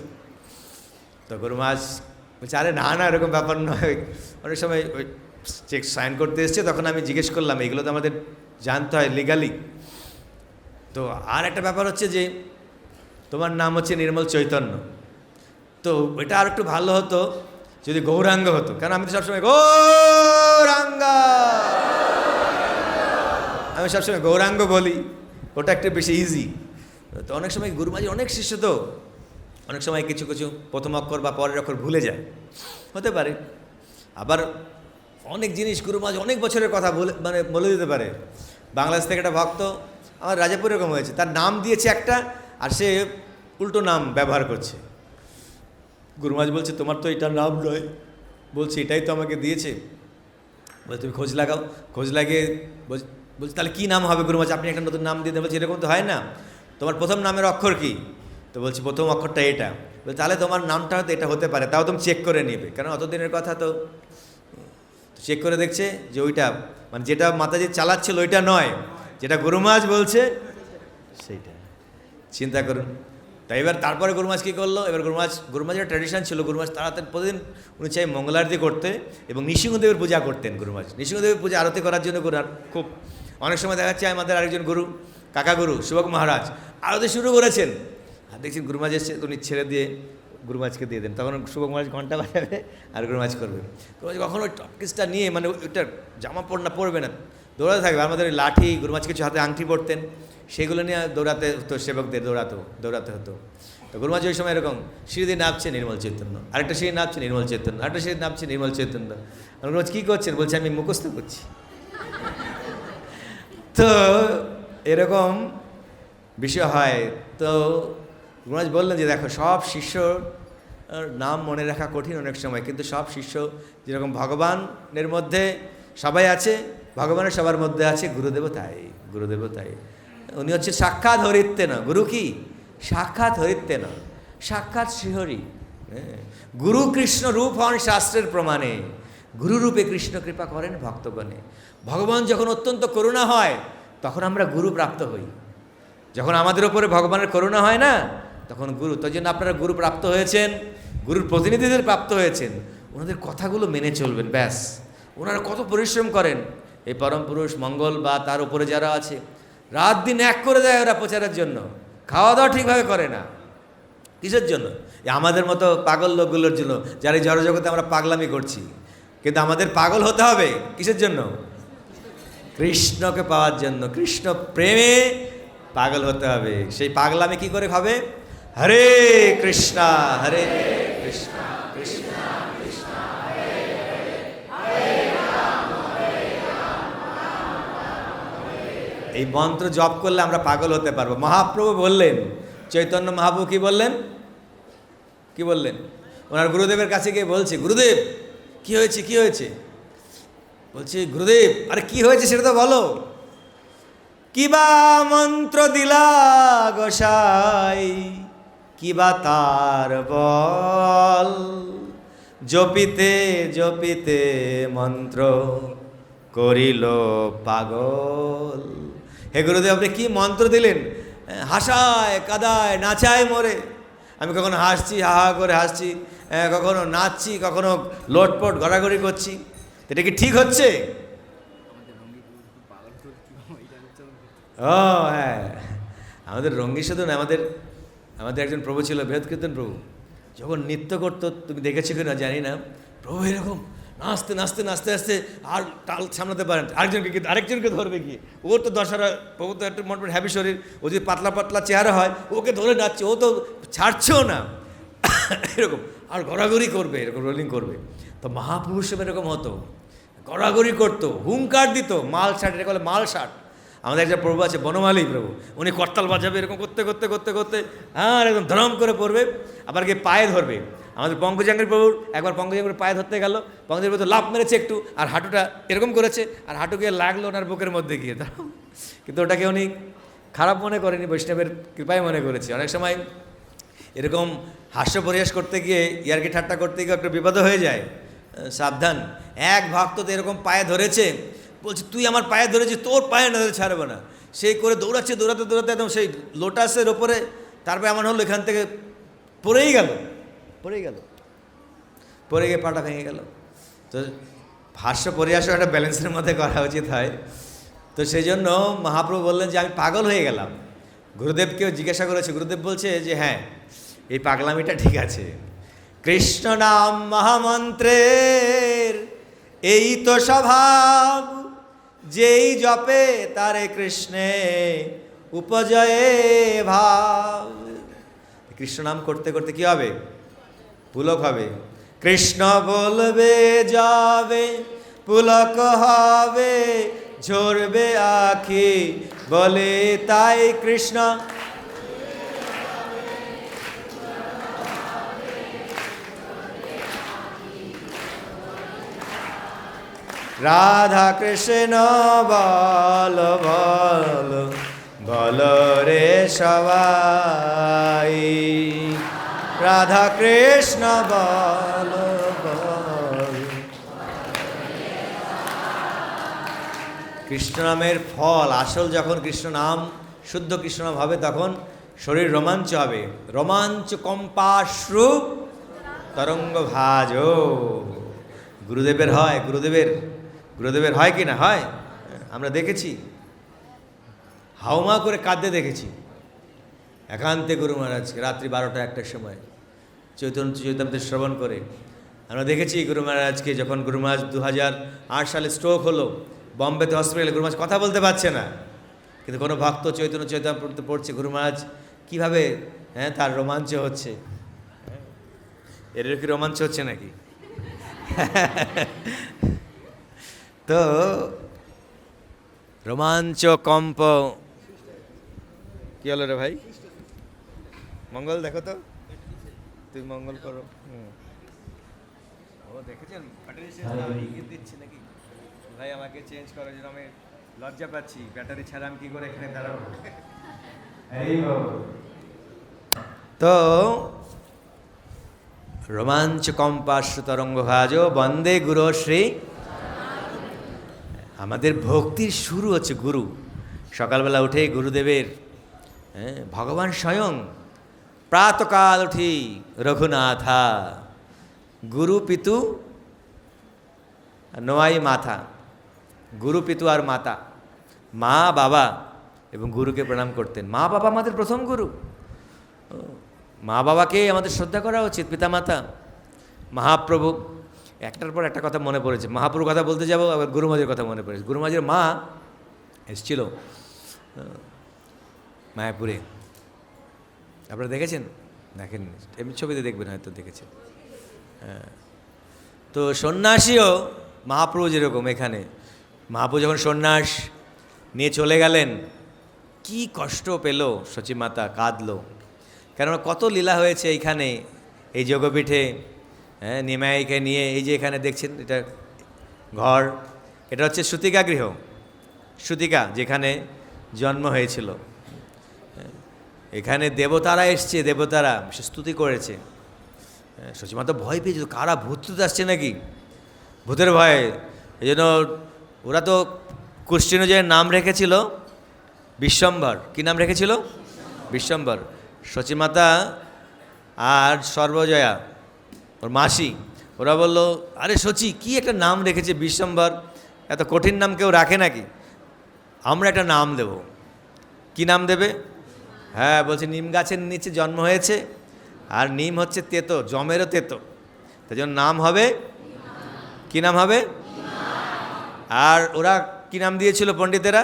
তো গুরুমাজ বলছে আরে না এরকম ব্যাপার নয়, অনেক সময় ওই চেক সাইন করতে এসছে, তখন আমি জিজ্ঞেস করলাম, এগুলো তো আমাদের জানতে হয় লিগালি। তো আর একটা ব্যাপার হচ্ছে যে তোমার নাম হচ্ছে নির্মল চৈতন্য, তো এটা আর একটু ভালো হতো যদি গৌরাঙ্গ হতো, কারণ আমি তো সবসময় গৌরাঙ্গা, আমি সবসময় গৌরাঙ্গ বলি, ওটা একটু বেশি ইজি। তো অনেক সময় গুরুমাজি অনেক শিষ্য, তো অনেক সময় কিছু প্রথম অক্ষর বা পরের অক্ষর ভুলে যায়, হতে পারে। আবার অনেক জিনিস গুরুমাজ অনেক বছরের কথা বলে দিতে পারে। বাংলাদেশ থেকে একটা ভক্ত আমার রাজাপুর এরকম হয়েছে, তার নাম দিয়েছে একটা, আর সে উল্টো নাম ব্যবহার করছে। গুরুমাজ বলছে তোমার তো এটার নাম নয়, বলছে এটাই তো আমাকে দিয়েছে। বলছে তুমি খোঁজ লাগাও, খোঁজ লাগিয়ে বলছে তাহলে কী নাম হবে গুরুমাজ, আপনি একটা নতুন নাম দিয়ে দেন। বলছে এরকম তো হয় না, তোমার প্রথম নামের অক্ষর কি? তো বলছি প্রথম অক্ষরটা এটা। বলছে তাহলে তোমার নামটা হয়তো এটা হতে পারে, তাও তুমি চেক করে নেবে, কারণ অতদিনের কথা। তো চেক করে দেখছে যে ওইটা মানে যেটা মাতাজি চালাচ্ছিল ওইটা নয়, যেটা গুরুমাজ বলছে সেইটা। চিন্তা করুন। তাই তারপরে গুরুমাজ কী করলো, এবার গুরুমাজের ট্র্যাডিশন ছিল, গুরুমাজ তাড়াতাড়ি প্রতিদিন উনি চাই মঙ্গলারতি করতে এবং নৃসিংহদেবের পূজা করতেন। গুরুমাজ নৃসিংহদেবের পূজা আরতি করার জন্য খুব অনেক সময় দেখা যাচ্ছে আমাদের আরেকজন গুরু কাকা গুরু সুবক মহারাজ আরতি শুরু করেছেন, আর দেখছেন গুরুমাজ এসছে, উনি ছেড়ে দিয়ে গুরুমাজকে দিয়ে দেন, তখন সুবক মহারাজ ঘন্টা বাজাবে আর গুরুমাজ করবে। গুরুমাজ কখনো ওই টপকিসটা নিয়ে মানে ওইটা জামা পড়বে না, দৌড়াতে থাকবে। আমাদের ওই লাঠি, গুরুমাজ কিছু হাতে আংটি পড়তেন, সেগুলো নিয়ে দৌড়াতে হতো, সেবকদের দৌড়াতে হতো। তো গুরুমাজ ওই সময় এরকম সিঁড়ি দিয়ে নামছে নির্মল চৈতন্য, আরেকটা সিঁড়ি নামছে নির্মল চৈতন্য, আরেকটা সিঁড়ি নামছে নির্মল চৈতন্য। গুরুমাজ কী করছেন? বলছে আমি মুখস্থ করছি। তো এরকম বিষয় হয়। তো গুরুমাজ বললেন যে দেখো, সব শিষ্যর নাম মনে রাখা কঠিন অনেক সময়, কিন্তু সব শিষ্য যেরকম ভগবানের মধ্যে সবাই আছে, ভগবানের সবার মধ্যে আছে, গুরুদেবও তাই। উনি হচ্ছে সাক্ষাৎ হরিত্তেন। গুরু কি? সাক্ষাৎ হরিত্তেন, সাক্ষাৎ শ্রীহরি। গুরু কৃষ্ণ রূপ হন শাস্ত্রের প্রমাণে, গুরুরূপে কৃষ্ণ কৃপা করেন ভক্তগণে। ভগবান যখন অত্যন্ত করুণা হয় তখন আমরা গুরু প্রাপ্ত হই। যখন আমাদের ওপরে ভগবানের করুণা হয় না তখন গুরু। তাই জন্য আপনারা গুরু প্রাপ্ত হয়েছেন, গুরুর প্রতিনিধিদের প্রাপ্ত হয়েছেন, ওনাদের কথাগুলো মেনে চলবেন ব্যাস। ওনারা কত পরিশ্রম করেন, এই পরম পুরুষ মঙ্গল বা তার উপরে যারা আছে রাত দিন এক করে দেয় ওরা প্রচারের জন্য, খাওয়া দাওয়া ঠিকভাবে করে না। কিসের জন্য? আমাদের মতো পাগল লোকগুলোর জন্য, যারা এই জড়জগতে আমরা পাগলামি করছি। কিন্তু আমাদের পাগল হতে হবে কিসের জন্য? কৃষ্ণকে পাওয়ার জন্য, কৃষ্ণ প্রেমে পাগল হতে হবে। সেই পাগলামি কি করে হবে? হরে কৃষ্ণ হরে কৃষ্ণ কৃষ্ণ কৃষ্ণ হরে হরে হরে রাম হরে রাম রাম রাম হরে হরে। এই মন্ত্র জপ করলে আমরা পাগল হতে পারবো। মহাপ্রভু বললেন, চৈতন্য মহাপ্রভু কি বললেন? কি বললেন? ওনার গুরুদেবের কাছে গিয়ে বলছে, গুরুদেব কি হয়েছে, কি হয়েছে? বলছে, গুরুদেব আরে কি হয়েছে সেটা তো বলো। কিবা মন্ত্র দিলা গোসাই, কিবা তার বল, জপিতে জপিতে মন্ত্র করিল পাগল। হে গুরুদেব আপনি কি মন্ত্র দিলেন? হাসায় কাদায় নাচায় মরে। আমি কখনো হাসছি, হা হা করে হাসছি, কখনো নাচছি, কখনো লোটপট গড়াগড়ি করছি। এটা কি ঠিক হচ্ছে? ও হ্যাঁ, আমাদের রঙ্গী শুধু না, আমাদের একজন প্রভু ছিল, বৃহৎ কীর্তন প্রভু। যখন নৃত্য করতো, তুমি দেখেছো কিনা জানি না, প্রভু এরকম নাচতে নাচতে নাচতে নাচতে আর টাল সামলাতে পারেন, আরেকজনকে ধরবে গিয়ে। ওর তো দশারা, প্রভু তো একটু মোটামুটি হ্যাভি শরীর, ও যদি পাতলা পাতলা চেহারা হয় ওকে ধরে নাচছে, ও তো ছাড়ছেও না এরকম, আর গড়াগড়ি করবে, এরকম রোলিং করবে। তো মহাপুরুষ এরকম হতো, গড়াগড়ি করতো, হুঙ্কার দিত, মাল শার্ট, এটা বলে মাল শার্ট। আমাদের একটা প্রভু আছে বনমালী প্রভু, উনি করতাল বাজাবে এরকম করতে করতে করতে করতে, আর একদম ধরম করে পড়বে, আবার গিয়ে পায়ে ধরবে। আমাদের পঙ্কজাঙ্গের প্রভুর একবার পঙ্কজাঙ্গের পায়ে ধরতে গেল, পঙ্কজের প্রভু লাফ মেরেছে একটু, আর হাঁটুটা এরকম করেছে, আর হাঁটু গিয়ে লাগলো ওনার বুকের মধ্যে গিয়ে। কিন্তু ওটাকে উনি খারাপ মনে করেনি, বৈষ্ণবের কৃপায় মনে করেছে। অনেক সময় এরকম হাস্য পরিহাস করতে গিয়ে, ইয়ার্কি ঠাট্টা করতে গিয়ে একটু বিপদ হয়ে যায়, সাবধান। এক ভক্ত তো এরকম পায়ে ধরেছে, বলছে তুই আমার পায়ে ধরেছিস, তোর পায়ে না ধরে ছাড়বে না। সেই করে দৌড়াচ্ছে, দৌড়াতে দৌড়াতে একদম সেই লোটাসের ওপরে, তারপরে এমন হলো এখান থেকে পড়ে গিয়ে পাটা ভেঙে গেল। তো হাস্য পরিহাসও একটা ব্যালেন্সের মধ্যে করা উচিত হয়। তো সেই জন্য মহাপ্রভু বললেন যে আমি পাগল হয়ে গেলাম। গুরুদেবকেও জিজ্ঞাসা করেছে, গুরুদেব বলছে যে হ্যাঁ এই পাগলামিটা ঠিক আছে। কৃষ্ণ নাম মহামন্ত্রের এই তো স্বভাব, যেই জপে তারে কৃষ্ণে উপজয়ে ভাব। কৃষ্ণ নাম করতে করতে কি হবে? পুলক হবে। কৃষ্ণ বলবে যাবে, পুলক হবে, ঝরবে আখি বলে তাই কৃষ্ণ। রাধা কৃষ্ণ বল বল বল রে সবাই, রাধা কৃষ্ণ বল বল। কৃষ্ণ নামের ফল আসল, যখন কৃষ্ণ নাম শুদ্ধ কৃষ্ণ নাম হবে তখন শরীর রোমাঞ্চ হবে। রোমাঞ্চ কম্পাশ্রু তরঙ্গ ভাজ। গুরুদেবের হয়, গুরুদেবের হয় কি না হয়? আমরা দেখেছি, হাউমা করে কাঁদতে দেখেছি একান্তে গুরু মহারাজকে রাত্রি 12টা-1টার সময় চৈতন্যদেব শ্রবণ করে। আমরা দেখেছি গুরু মহারাজকে, যখন গুরু মহারাজ 2008 সালে স্ট্রোক হলো, বম্বেতে হসপিটালে, গুরু মহারাজ কথা বলতে পারছে না, কিন্তু কোনো ভক্ত চৈতন্য পড়ছে, গুরু মহারাজ কীভাবে তার রোমাঞ্চ হচ্ছে। এর কি রোমাঞ্চ হচ্ছে নাকি? তো রোমাঞ্চ কম্প কি হলো রে ভাই? মঙ্গল দেখো তো, তুই মঙ্গল করো। ও দেখেছেন ব্যাটারি ইঙ্গিত দিচ্ছে নাকি? ভাই আমাকে চেঞ্জ করার জন্য আমি লজ্জা পাচ্ছি, ব্যাটারি ছাড়া আমি কি করে এখানে দাঁড়াবো? তো রোমাঞ্চ কম্পাশ্রু তরঙ্গ ভাজ বন্দে গুরু শ্রী। আমাদের ভক্তির শুরু হচ্ছে গুরু। সকালবেলা উঠে গুরুদেবের, ভগবান স্বয়ং প্রাতকাল উঠি রঘুনাথা, গুরু পিতু নোয়াই মাথা, গুরু পিতু আর মাতা, মা বাবা এবং গুরুকে প্রণাম করতেন। মা বাবা আমাদের প্রথম গুরু। মা বাবাকে আমাদের শ্রদ্ধা করা উচিত, পিতামাতা। মহাপ্রভু, একটার পর একটা কথা মনে পড়েছে। মহাপ্রভুর কথা বলতে যাব, আবার গুরুমাঝের কথা মনে পড়েছে। গুরুমাঝের মা এসেছিল মায়াপুরে, আপনারা দেখেছেন? দেখেন, এমনি ছবিতে দেখবেন, হয়তো দেখেছেন। হ্যাঁ, তো সন্ন্যাসীও মহাপ্রভু যেরকম, এখানে মহাপ্রভু যখন সন্ন্যাস নিয়ে চলে গেলেন, কি কষ্ট পেল সচিমাতা, কাঁদলো। কেননা কত লীলা হয়েছে এইখানে, এই যোগপীঠে। হ্যাঁ, নিমাইকে নিয়ে, এই যে এখানে দেখছেন, এটা ঘর, এটা হচ্ছে সুতিকা গৃহ, সুতিকা যেখানে জন্ম হয়েছিল। এখানে দেবতারা এসছে, দেবতারা স্তুতি করেছে। সচিমাতা ভয় পেয়েছিল, কারা ভূত আসছে নাকি, ভূতের ভয়ে। এই জন্য ওরা তো কুষ্টি অনুযায়ী নাম রেখেছিল বিশ্বম্ভর। কী নাম রেখেছিল? বিশ্বম্ভর। সচিমাতা আর সর্বজয়া, ওর মাসি, ওরা বলল, আরে সচি, কি একটা নাম রেখেছে বিশ্বম্ভর, এত কঠিন নাম কেউ রাখে নাকি? আমরা একটা নাম দেব। কি নাম দেবে? হ্যাঁ, বলছে নিম গাছের নিচে জন্ম হয়েছে, আর নিম হচ্ছে তেতো, জমেরও তেতো, তাই জন্য নাম হবে, কি নাম হবে? আর ওরা কি নাম দিয়েছিল পণ্ডিতেরা?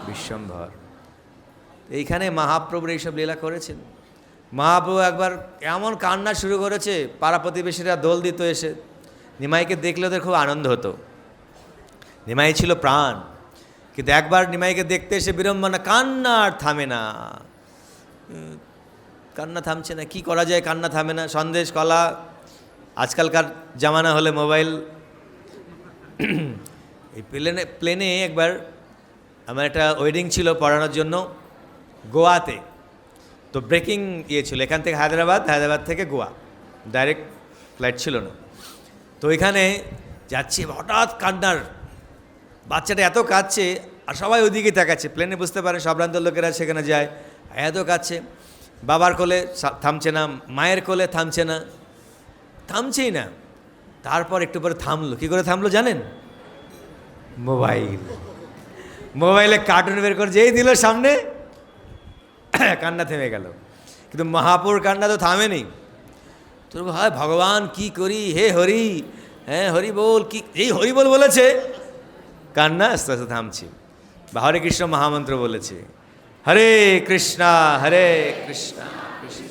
বিশ্বম্ভর। এইখানে মহাপ্রভুর এইসব লীলা করেছেন। মহাপ্রভু একবার এমন কান্না শুরু করেছে, পাড়া প্রতিবেশীরা দোল দিত এসে। নিমাইকে দেখলে ওদের খুব আনন্দ হতো। নিমাই ছিল প্রাণ, কিন্তু একবার নিমাইকে দেখতে এসে বিড়ম্বনা, কান্না আর থামে না, কান্না থামছে না। কি করা যায়, কান্না থামে না। সন্দেশ, কলা, আজকালকার জামানা হলে মোবাইল। এই প্লেনে একবার আমার একটা ওয়েডিং ছিল পড়ানোর জন্য গোয়াতে। তো ব্রেকিং ছিল, এখান থেকে হায়দ্রাবাদ, হায়দ্রাবাদ থেকে গোয়া, ডাইরেক্ট ফ্লাইট ছিল না। তো এখানে যাচ্ছি, হঠাৎ কান্নার, বাচ্চাটা এত কাঁদছে, আর সবাই ওইদিকে তাকাচ্ছে। প্লেনে বুঝতে পারে সম্ভ্রান্ত লোকেরা সেখানে যায়, এত কাঁদছে। বাবার কোলে থামছে না, মায়ের কোলে থামছে না, থামছেই না। তারপর একটু পরে থামলো। কী করে থামলো জানেন? মোবাইলে কার্টুন বের করে যেই দিল সামনে, কান্না থেমে গেল। কিন্তু মহাপুর কান্না তো থামেনি। তো হয় ভগবান, কি করি, হে হরি, হ্যাঁ হরি বল, কি এই হরি বল বলেছে, কান্না আস্তে আস্তে থামছে। বা হরে কৃষ্ণ মহামন্ত্র বলেছে, হরে কৃষ্ণা হরে কৃষ্ণা কৃষ্ণ।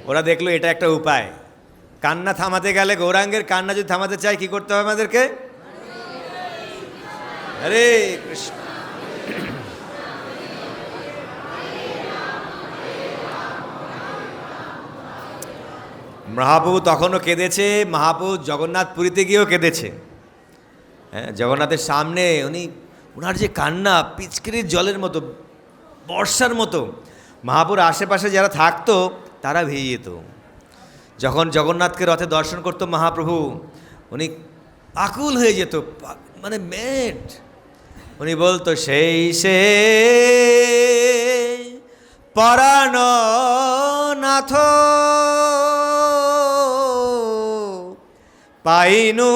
ওরা দেখলো এটা একটা উপায়, কান্না থামাতে গেলে, গৌরাঙ্গের কান্না যদি থামাতে চাই, কি করতে হবে আমাদেরকে? হরে কৃষ্ণ। মহাপ্রভু তখনও কেঁদেছে। মহাপ্রভু জগন্নাথ পুরীতে গিয়েও কেঁদেছে। হ্যাঁ, জগন্নাথের সামনে ওনার যে কান্না, পিচকিরির জলের মতো, বর্ষার মতো। মহাপুর আশেপাশে যারা থাকতো তারা ভেয়ে যেত। যখন জগন্নাথকে রথে দর্শন করতো মহাপ্রভু, উনি আকুল হয়ে যেত, মানে মেট। উনি বলতো, সেই সে পরাণ নাথ পাইনু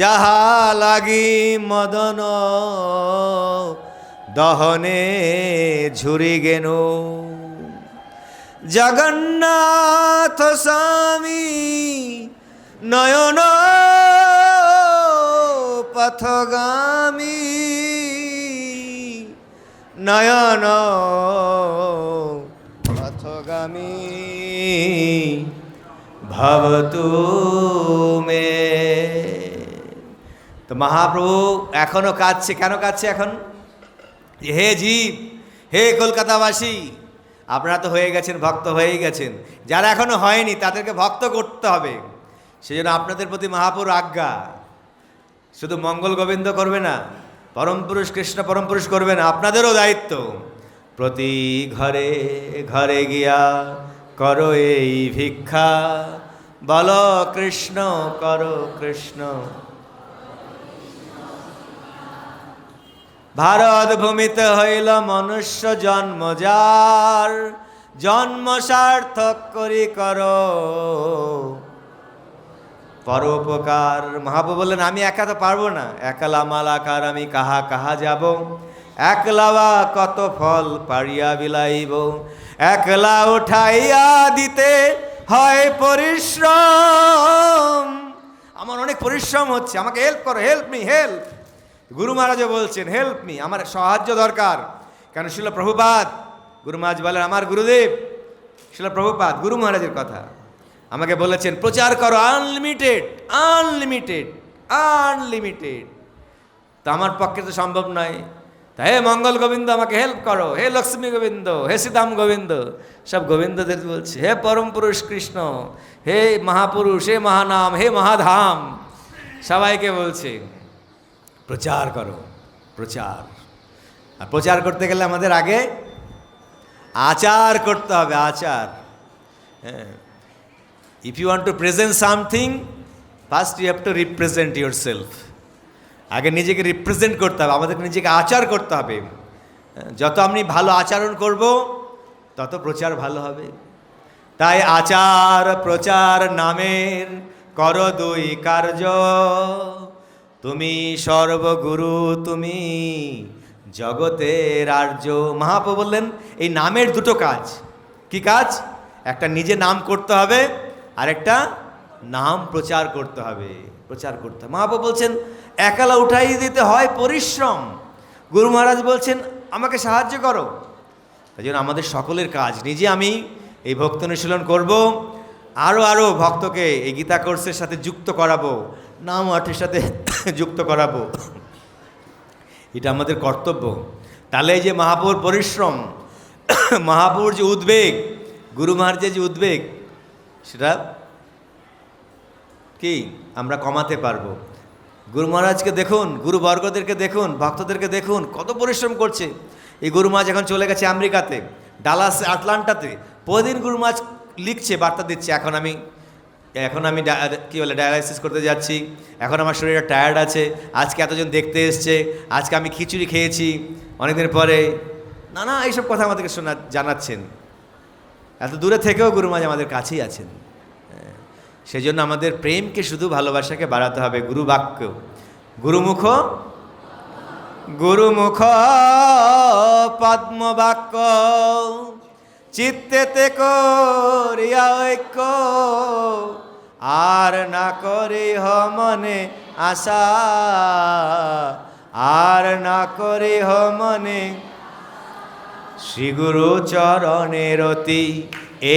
যাহা লাগি মদন দহনে ঝুরি গেনু। জগন্নাথ স্বামী নয়ন পথগামী, নয়ন পথগামী ভবতু মে। তো মহাপ্রভু এখনো কাঁদছে। কেন কাঁদছে এখন? হে জীব, হে কলকাতাবাসী, আপনারা তো হয়ে গেছেন, ভক্ত হয়েই গেছেন। যারা এখনো হয়নি তাদেরকে ভক্ত করতে হবে। সেই জন্য আপনাদের প্রতি মহাপ্রভুর আজ্ঞা, শুধু মঙ্গল গোবিন্দ করবে না, পরম পুরুষ কৃষ্ণ পরম পুরুষ করবে না, আপনাদেরও দায়িত্ব। প্রতি ঘরে ঘরে গিয়া করো এই ভিক্ষা, বলো কৃষ্ণ করো কৃষ্ণ। ভারত ভূমিতে হইল মনুষ্য জন্ম, যার জন্ম সার্থক করি করো পরোপকার। মহাপ্রভু বললেন আমি একা তো পারবো না, একলা মালাকার আমি কাহা কাহা যাব, একলাওয়া কত ফল পারিয়া বিলাইব, একলা উঠাইয়া দিতে হয় পরিশ্রম। আমার অনেক পরিশ্রম হচ্ছে, আমাকে হেল্প করো, হেল্প মি হেল্প। গুরু মহারাজও বলছেন হেল্প মি, আমার সাহায্য দরকার। কেন শিল প্রভুপাদ, গুরু মহারাজ বলেন আমার গুরুদেব শিল প্রভুপাদ গুরু মহারাজের কথা আমাকে বলেছেন প্রচার করো আনলিমিটেড আনলিমিটেড আনলিমিটেড। তো আমার পক্ষে তো সম্ভব নয়। তা হে মঙ্গল গোবিন্দ আমাকে হেল্প করো, হে লক্ষ্মী গোবিন্দ, হে সীতাম গোবিন্দ, সব গোবিন্দদের বলছে, হে পরম পুরুষ কৃষ্ণ, হে মহাপুরুষ, হে মহানাম, হে মহাধাম, সবাইকে বলছে প্রচার করো প্রচার। আর প্রচার করতে গেলে আমাদের আগে আচার করতে হবে, আচার। হ্যাঁ, if you want to present something first you have to represent yourself. আগে নিজেকে রিপ্রেজেন্ট করতে হবে, আমাদেরকে নিজেকে আচার করতে হবে। যত আমি ভালো আচরণ করব তত প্রচার ভালো হবে। তাই আচার প্রচার নামের কর দুই কার্য, তুমি সর্বগুরু তুমি জগতের আর্য। মহাপ্রভু বললেন এই নামের দুটো কাজ। কি কাজ? একটা নিজে নাম করতে হবে, আর একটা নাম প্রচার করতে হবে, প্রচার করতে হবে। মহাপ্রভু বলছেন একলা উঠাই দিতে হয় পরিশ্রম। গুরু মহারাজ বলছেন আমাকে সাহায্য করো। তাই জন্য আমাদের সকলের কাজ, নিজে আমি এই ভক্ত অনুশীলন করব, আরও আরও ভক্তকে এই গীতা কোর্সের সাথে যুক্ত করাবো, নাম আটের সাথে যুক্ত করাবো, এটা আমাদের কর্তব্য। তাহলে এই যে মহাপ্রভুর পরিশ্রম, মহাপ্রভুর যে উদ্বেগ, গুরু মহারাজের যে উদ্বেগ, সেটা কি আমরা কমাতে পারবো। গুরু মহারাজকে দেখুন, গুরুবর্গদেরকে দেখুন, ভক্তদেরকে দেখুন কত পরিশ্রম করছে। এই গুরু মহারাজ এখন চলে গেছে আমেরিকাতে, ডালাস আটলান্টাতে। প্রতিদিন গুরু মহারাজ লিখছে, বার্তা দিচ্ছে, এখন আমি কী বলে ডায়ালাইসিস করতে যাচ্ছি, এখন আমার শরীরটা টায়ার্ড আছে, আজকে এতজন দেখতে এসছে, আজকে আমি খিচুড়ি খেয়েছি অনেকদিন পরে, নানা এইসব কথা আমাদেরকে জানাচ্ছেন। এত দূরে থেকেও গুরু মহারাজ আমাদের কাছেই আছেন। সেই জন্য আমাদের প্রেমকে শুধু ভালোবাসাকে বাড়াতে হবে। গুরু বাক্য, গুরুমুখ গুরুমুখ পদ্ম বাক্য, চিত্তেতে করিয়া ঐক্য, আর না করি মনে আশা, আর না করি মনে। শ্রী গুরু চরণের অতি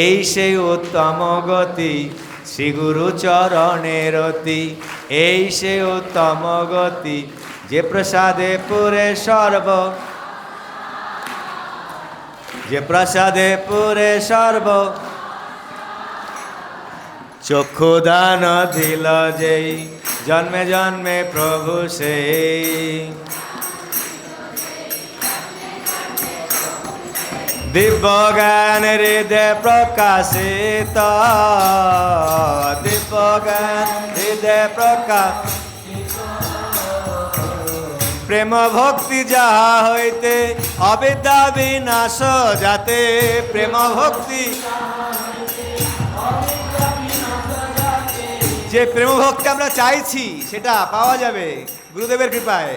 এই সেই উত্তম গতি, শ্রী গুরু চরণের অতি এই সে উত্তম গতি, যে প্রসাদে পুরে সর্ব, যে প্রসাদে পুরে সর্ব, চক্ষু দান দিল যেই, জন্মে জন্মে প্রভু সেই। দিব্য জ্ঞান হৃদয় প্রকাশিত, দিব্য জ্ঞান হৃদয় প্রকাশ, প্রেম ভক্তি যাহা হইতে অবিদ্যা বিনাশ যাতে, প্রেম ভক্তি, যে প্রেম ভক্তি আমরা চাইছি সেটা পাওয়া যাবে গুরুদেবের কৃপায়।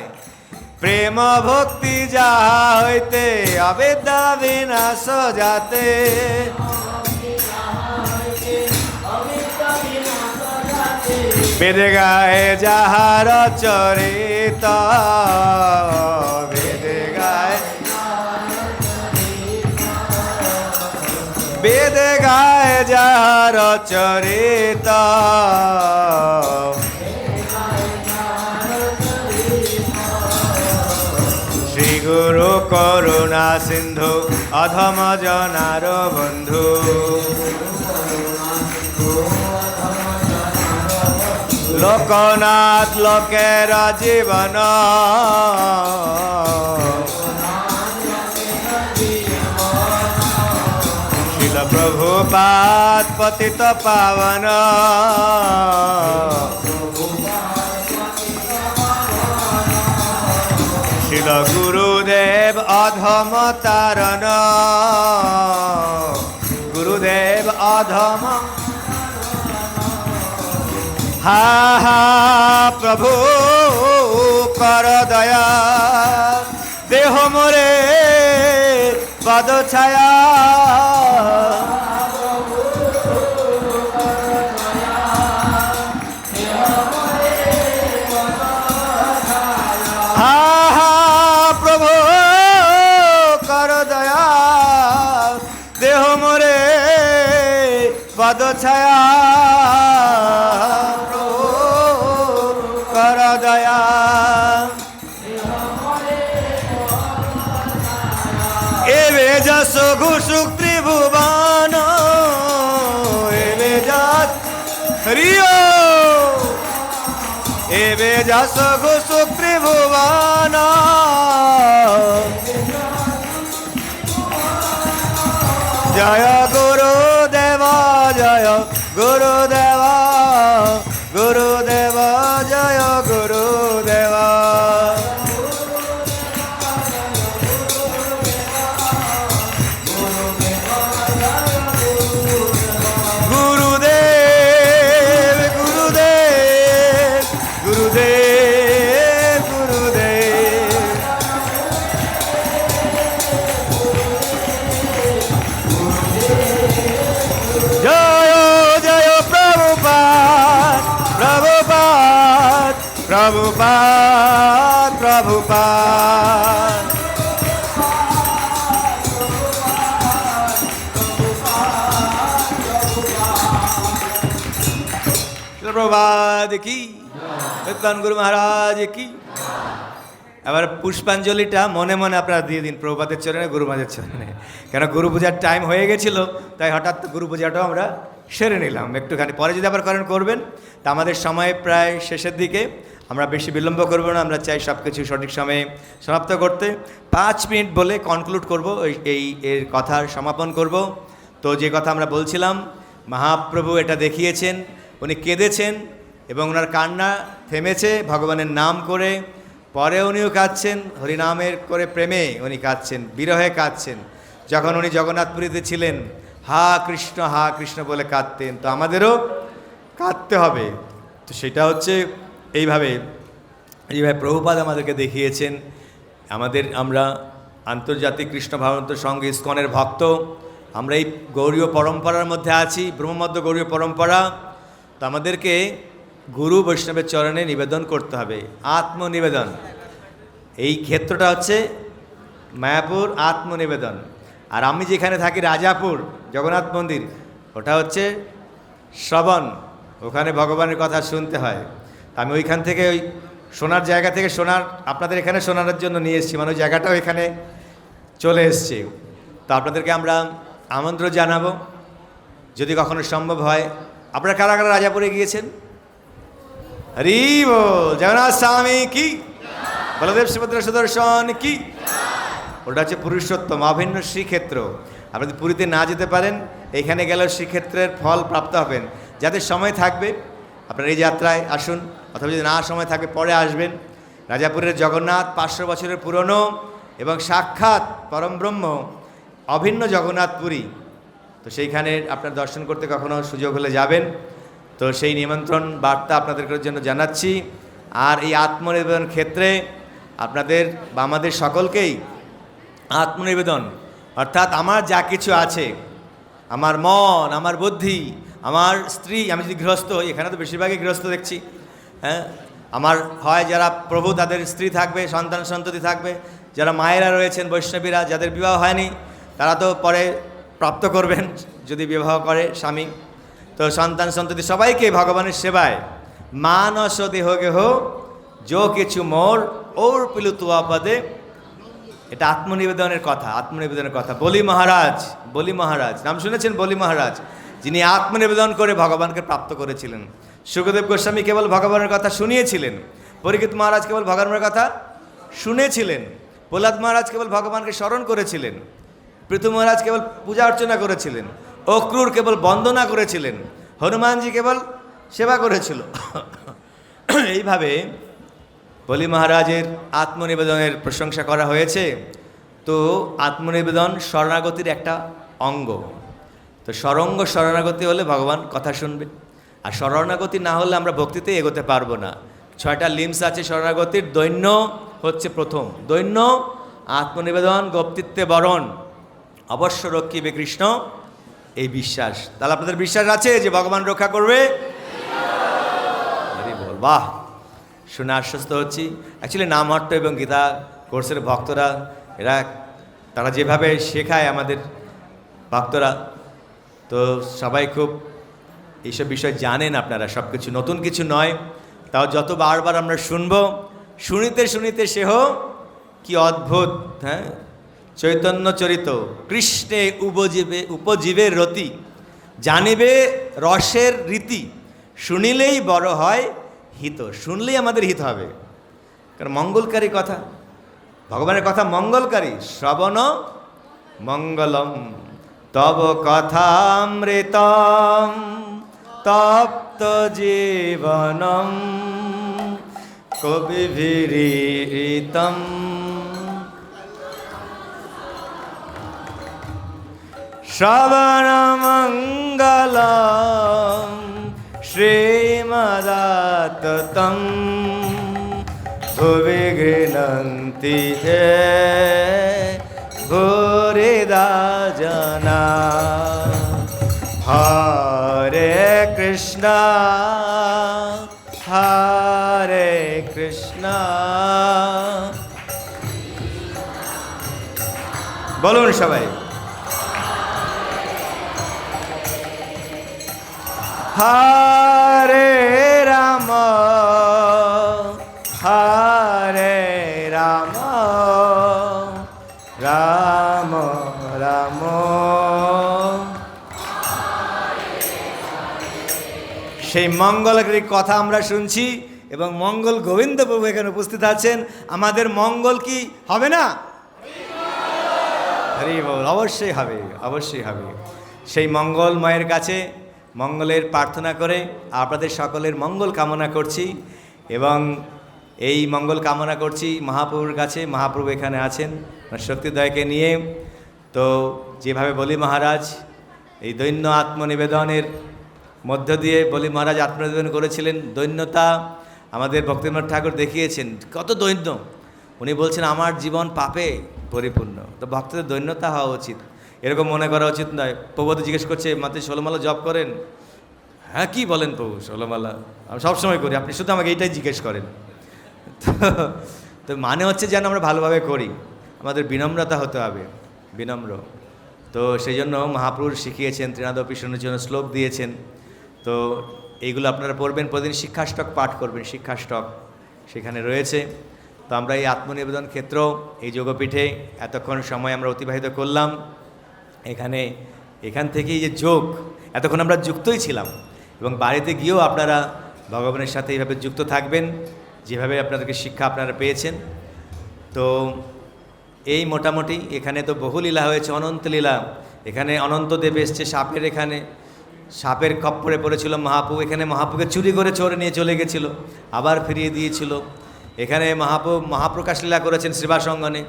প্রেম ভক্তি যাহা হইতে অবিদ্যা বিনাশ যাতে, বেদে গায়ে যাহার চরিত, বেদে গায়ে, বেদে গায়ে যাহার চরিত, শ্রী গুরু করুণা সিন্ধু অধম জনার বন্ধু, লোকনাথ লোকের জীবন, শিল প্রভুপাদ পতিত পাবন, শিল গুরুদেব অধম তারণ, গুরুদেব অধম। হা হা প্রভু কর দয়া, দেহ মোরে পদ ছায়া, হা হা প্রভু কর দয়া, দেহ মোরে পদ ছায়া, দয়া। এবে যশ ঘুষুক ত্রিভুবন, এবে যশ হরিও, এবে যশ ঘুষুক ত্রিভুবন, জয় গুরুদেব, জয় গুরুদেব, গুরুদেব জয় গুরুদেব। গুরুদেব গুরুদেব গুরুদেব গুরুদেব, জয় জয় প্রভুপাদ, প্রভুপাদ প্রভুপাদ প্রভুপাদ। প্রভুপাদ কি, বিদ্বান গুরু মহারাজ কি। এবার পুষ্পাঞ্জলিটা মনে মনে আপনারা দিয়ে দিন প্রভুপাদের চরণে, গুরু মহারাজের চরণে, কেন গুরু পূজার টাইম হয়ে গেছিল, তাই হঠাৎ গুরু পূজাটাও আমরা সেরে নিলাম। একটুখানি পরে যদি আবার করবেন, তা আমাদের সময় প্রায় শেষের দিকে, আমরা বেশি বিলম্ব করব না, আমরা চাই সব কিছু সঠিক সময়ে সমাপ্ত করতে। 5 মিনিট বলে কনক্লুড করব, এর কথার সমাপন করব। তো যে কথা আমরা বলছিলাম, মহাপ্রভু এটা দেখিয়েছেন, উনি কেঁদেছেন এবং ওনার কান্না থেমেছে ভগবানের নাম করে, পরে উনিও কাঁদছেন হরিনামের করে, প্রেমে উনি কাঁদছেন, বিরহে কাঁদছেন। যখন উনি জগন্নাথপুরীতে ছিলেন হা কৃষ্ণ বলে কাঁদতেন, তো আমাদেরও কাঁদতে হবে। তো সেটা হচ্ছে এইভাবে প্রভুপাদ আমাদেরকে দেখিয়েছেন। আমরা আন্তর্জাতিক কৃষ্ণ ভাবন্ত সংঘ ইসকনের ভক্ত, আমরা এই গৌড়ীয় পরম্পরার মধ্যে আছি, ব্রহ্মমধ্য গৌড়ীয় পরম্পরা। তো আমাদেরকে গুরু বৈষ্ণবের চরণে নিবেদন করতে হবে, আত্মনিবেদন। এই ক্ষেত্রটা হচ্ছে মায়াপুর আত্মনিবেদন। আর আমি যেখানে থাকি রাজাপুর জগন্নাথ মন্দির, ওটা হচ্ছে শ্রবণ, ওখানে ভগবানের কথা শুনতে হয়। আমি ওইখান থেকে, ওই শোনার জায়গা থেকে আপনাদের এখানে শোনানোর জন্য নিয়ে এসেছি, মানে ওই জায়গাটাও এখানে চলে এসছে। তো আপনাদেরকে আমরা আমন্ত্রণ জানাবো, যদি কখনো সম্ভব হয়। আপনারা কারা কারা রাজাপুরে গিয়েছেন? হরি বল, জগন্নাথ স্বামী কি, বলদেব সুভদ্রা সুদর্শন কি। ওটা হচ্ছে পুরুষোত্তম অভিন্ন শ্রীক্ষেত্র। আপনি যদি পুরীতে না যেতে পারেন, এখানে গেলেও শ্রীক্ষেত্রের ফল প্রাপ্ত হবেন। যাদের সময় থাকবে আপনারা এই যাত্রায় আসুন, অথবা যদি না সময় থাকবে পরে আসবেন। রাজাপুরের জগন্নাথ 500 বছরের পুরনো এবং সাক্ষাৎ পরমব্রহ্ম অভিন্ন জগন্নাথ পুরী। তো সেইখানে আপনার দর্শন করতে কখনো সুযোগ হলে যাবেন। তো সেই নিমন্ত্রণ বার্তা আপনাদের জন্য জানাচ্ছি। আর এই আত্মনিবেদন ক্ষেত্রে আপনাদের বা আমাদের সকলকেই আত্মনিবেদন, অর্থাৎ আমার যা কিছু আছে, আমার মন, আমার বুদ্ধি, আমার স্ত্রী, আমি যদি গৃহস্থ হই, এখানে তো বেশিরভাগই গৃহস্থ দেখছি, হ্যাঁ, আমার হয় যারা প্রভু তাদের স্ত্রী থাকবে, সন্তান সন্ততি থাকবে, যারা মায়েরা রয়েছেন বৈষ্ণবীরা, যাদের বিবাহ হয়নি তারা তো পরে প্রাপ্ত করবেন যদি বিবাহ করে স্বামী। তো সন্তান সন্ততি সবাইকে ভগবানের সেবায় মানস দেহ গেহ যো কিছু মোর ওর পিলু তুয়া পদে, এটা আত্মনিবেদনের কথা, আত্মনিবেদনের কথা। বলি মহারাজ নাম শুনেছেন? বলি মহারাজ, যিনি আত্মনিবেদন করে ভগবানকে প্রাপ্ত করেছিলেন। সুখদেব গোস্বামী কেবল ভগবানের কথা শুনিয়েছিলেন, পরীক্ষিত মহারাজ কেবল ভগবানের কথা শুনেছিলেন, প্রহ্লাদ মহারাজ কেবল ভগবানকে স্মরণ করেছিলেন, পৃথু মহারাজ কেবল পূজা অর্চনা করেছিলেন, অক্রূর কেবল বন্দনা করেছিলেন, হনুমানজি কেবল সেবা করেছিল। এইভাবে বলি মহারাজের আত্মনিবেদনের প্রশংসা করা হয়েছে। তো আত্মনিবেদন শরণাগতির একটা অঙ্গ। তো শরণাগতি হলে ভগবান কথা শুনবে, আর শরণাগতি না হলে আমরা ভক্তিতে এগোতে পারবো না। 6টা লিম্স আছে শরণাগতির। দৈন্য হচ্ছে প্রথম। দৈন্য আত্মনিবেদন, গোপ্তিত্বে বরণ, অবশ্য রক্ষিবে কৃষ্ণ, এই বিশ্বাস। তাহলে আপনাদের বিশ্বাস আছে যে ভগবান রক্ষা করবে? বাহ, শুনে আশ্বস্ত হচ্ছি। অ্যাকচুয়ালি নামহট্ট এবং গীতা কোর্সের ভক্তরা, তারা যেভাবে শেখায় আমাদের ভক্তরা, তো সবাই খুব এইসব বিষয় জানেন। আপনারা সব কিছু নতুন কিছু নয়, তাও যত বারবার আমরা শুনবো, শুনিতে শুনিতে সেহ কি অদ্ভুত। হ্যাঁ, চৈতন্য চরিত কৃষ্ণে উপজীবের রতি, জানিবে রসের রীতি, শুনিলেই বড় হয় হিত। শুনলেই আমাদের হিত হবে, কারণ মঙ্গলকারী কথা, ভগবানের কথা মঙ্গলকারী। শ্রবণ মঙ্গলম তব কথামৃতম তপ্ত জীবনম কবিভিরীতম। শ্রবণ মঙ্গলম শ্রীমদাততম ভুবি গৃহন্তি ভূরিদা জনা। হরে কৃষ্ণ হরে কৃষ্ণ। বলুন সবাই, হরে রাম হরে রাম রাম রাম। সেই মঙ্গলকারী কথা আমরা শুনছি, এবং মঙ্গল গোবিন্দ প্রভু এখানে উপস্থিত আছেন। আমাদের মঙ্গল কি হবে না? হরি বল, অবশ্যই হবে, অবশ্যই হবে। সেই মঙ্গলময়ের কাছে মঙ্গলের প্রার্থনা করে আপনাদের সকলের মঙ্গল কামনা করছি, এবং এই মঙ্গল কামনা করছি মহাপ্রভুর কাছে। মহাপ্রভু এখানে আছেন শক্তিদয়কে নিয়ে। তো যেভাবে বলি মহারাজ এই দৈন্য আত্মনিবেদনের মধ্য দিয়ে বলি মহারাজ আত্মনিবেদন করেছিলেন, দৈন্যতা আমাদের ভক্তিনাথ ঠাকুর দেখিয়েছেন। কত দৈন্য! উনি বলছেন আমার জীবন পাপে পরিপূর্ণ। তো ভক্তদের দৈন্যতা হওয়া উচিত, এরকম মনে করা উচিত নয়। প্রভু তো জিজ্ঞেস করছে, মাত্র 16 মালা জপ করেন? হ্যাঁ, কি বলেন প্রভু, 16 মালা আমি সবসময় করি, আপনি শুধু আমাকে এইটাই জিজ্ঞেস করেন। তো মানে হচ্ছে যেন আমরা ভালোভাবে করি, আমাদের বিনম্রতা হতে হবে, বিনম্র। তো সেই জন্য মহাপ্রভু শিখিয়েছেন, ত্রিনাদপি শোনার জন্য শ্লোক দিয়েছেন। তো এইগুলো আপনারা পড়বেন, প্রতিদিন শিক্ষাষ্টক পাঠ করবেন, শিক্ষাষ্টক সেখানে রয়েছে। তো আমরা এই আত্মনিবেদন ক্ষেত্র, এই যোগপীঠে এতক্ষণ সময় আমরা অতিবাহিত করলাম। এখান থেকেই যে যোগ, এতক্ষণ আমরা যুক্তই ছিলাম, এবং বাড়িতে গিয়েও আপনারা ভগবানের সাথে এইভাবে যুক্ত থাকবেন, যেভাবে আপনাদেরকে শিক্ষা আপনারা পেয়েছেন। তো এই মোটামুটি এখানে তো বহু লীলা হয়েছে, অনন্ত লীলা। এখানে অনন্তদেব এসছে, সাপের খপ্পরে পড়েছিল মহাপ্রভু। এখানে মহাপ্রভুকে চুরি করে চোরে নিয়ে চলে গেছিল, আবার ফিরিয়ে দিয়েছিল। এখানে মহাপ্রকাশ লীলা করেছেন শ্রীবাস অঙ্গনে,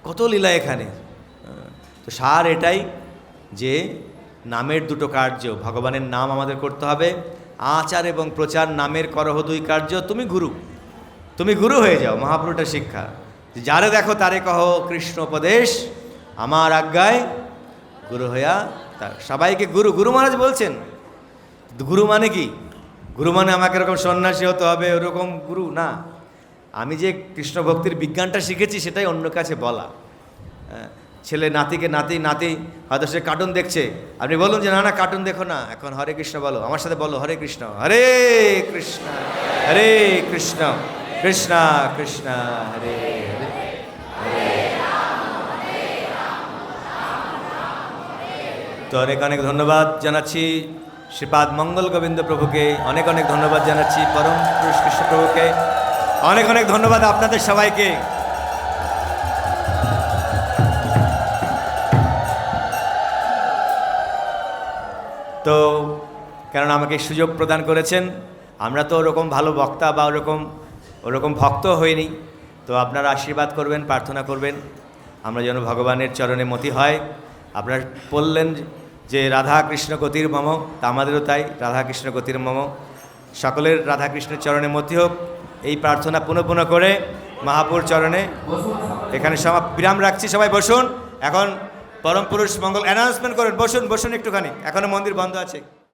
কত লীলা এখানে। তো সার এটাই যে নামের দুটো কার্য, ভগবানের নাম আমাদের করতে হবে, আচার এবং প্রচার নামের করহ 2 কার্য। তুমি গুরু হয়ে যাও, মহাপ্রভুটা শিক্ষা। যারে দেখো তারে কহ কৃষ্ণ উপদেশ, আমার আজ্ঞায় গুরু হইয়া। সবাইকে গুরু মহারাজ বলছেন। গুরু মানে কি? গুরু মানে আমাকে এরকম সন্ন্যাসী হতে হবে, ওরকম গুরু না। আমি যে কৃষ্ণ ভক্তির বিজ্ঞানটা শিখেছি সেটাই অন্য কাছে বলা। ছেলে নাতি হয়তো সে কার্টুন দেখছে, আপনি বলুন যে না কার্টুন দেখো না, এখন হরে কৃষ্ণ বলো, আমার সাথে বলো হরে কৃষ্ণ হরে কৃষ্ণ হরে কৃষ্ণ কৃষ্ণ কৃষ্ণ হরে হরে। তো অনেক ধন্যবাদ জানাচ্ছি শ্রীপাদ মঙ্গল গোবিন্দ প্রভুকে অনেক অনেক ধন্যবাদ জানাচ্ছি, পরম পুরুষ কৃষ্ণ প্রভুকে অনেক অনেক ধন্যবাদ আপনাদের সবাইকে। তো কেননা আমাকে সুযোগ প্রদান করেছেন, আমরা তো ওরকম ভালো বক্তা বা ওরকম ভক্ত হইনি, তো আপনারা আশীর্বাদ করবেন, প্রার্থনা করবেন আমরা যেন ভগবানের চরণে মতি হয়। আপনারা বললেন যে রাধা কৃষ্ণ গতির মম, তা আমাদেরও তাই, রাধা কৃষ্ণ গতির মম, সকলের রাধা কৃষ্ণের চরণে মতি হোক, এই প্রার্থনা পুনঃ পুনঃ করে মহাপুর চরণে এখানে বিরাম রাখছি। সবাই বসুন, এখন পরম পুরুষ মঙ্গল অ্যানাউন্সমেন্ট করেন। বসুন বসুন একটুখানি, এখনও মন্দির বন্ধ আছে।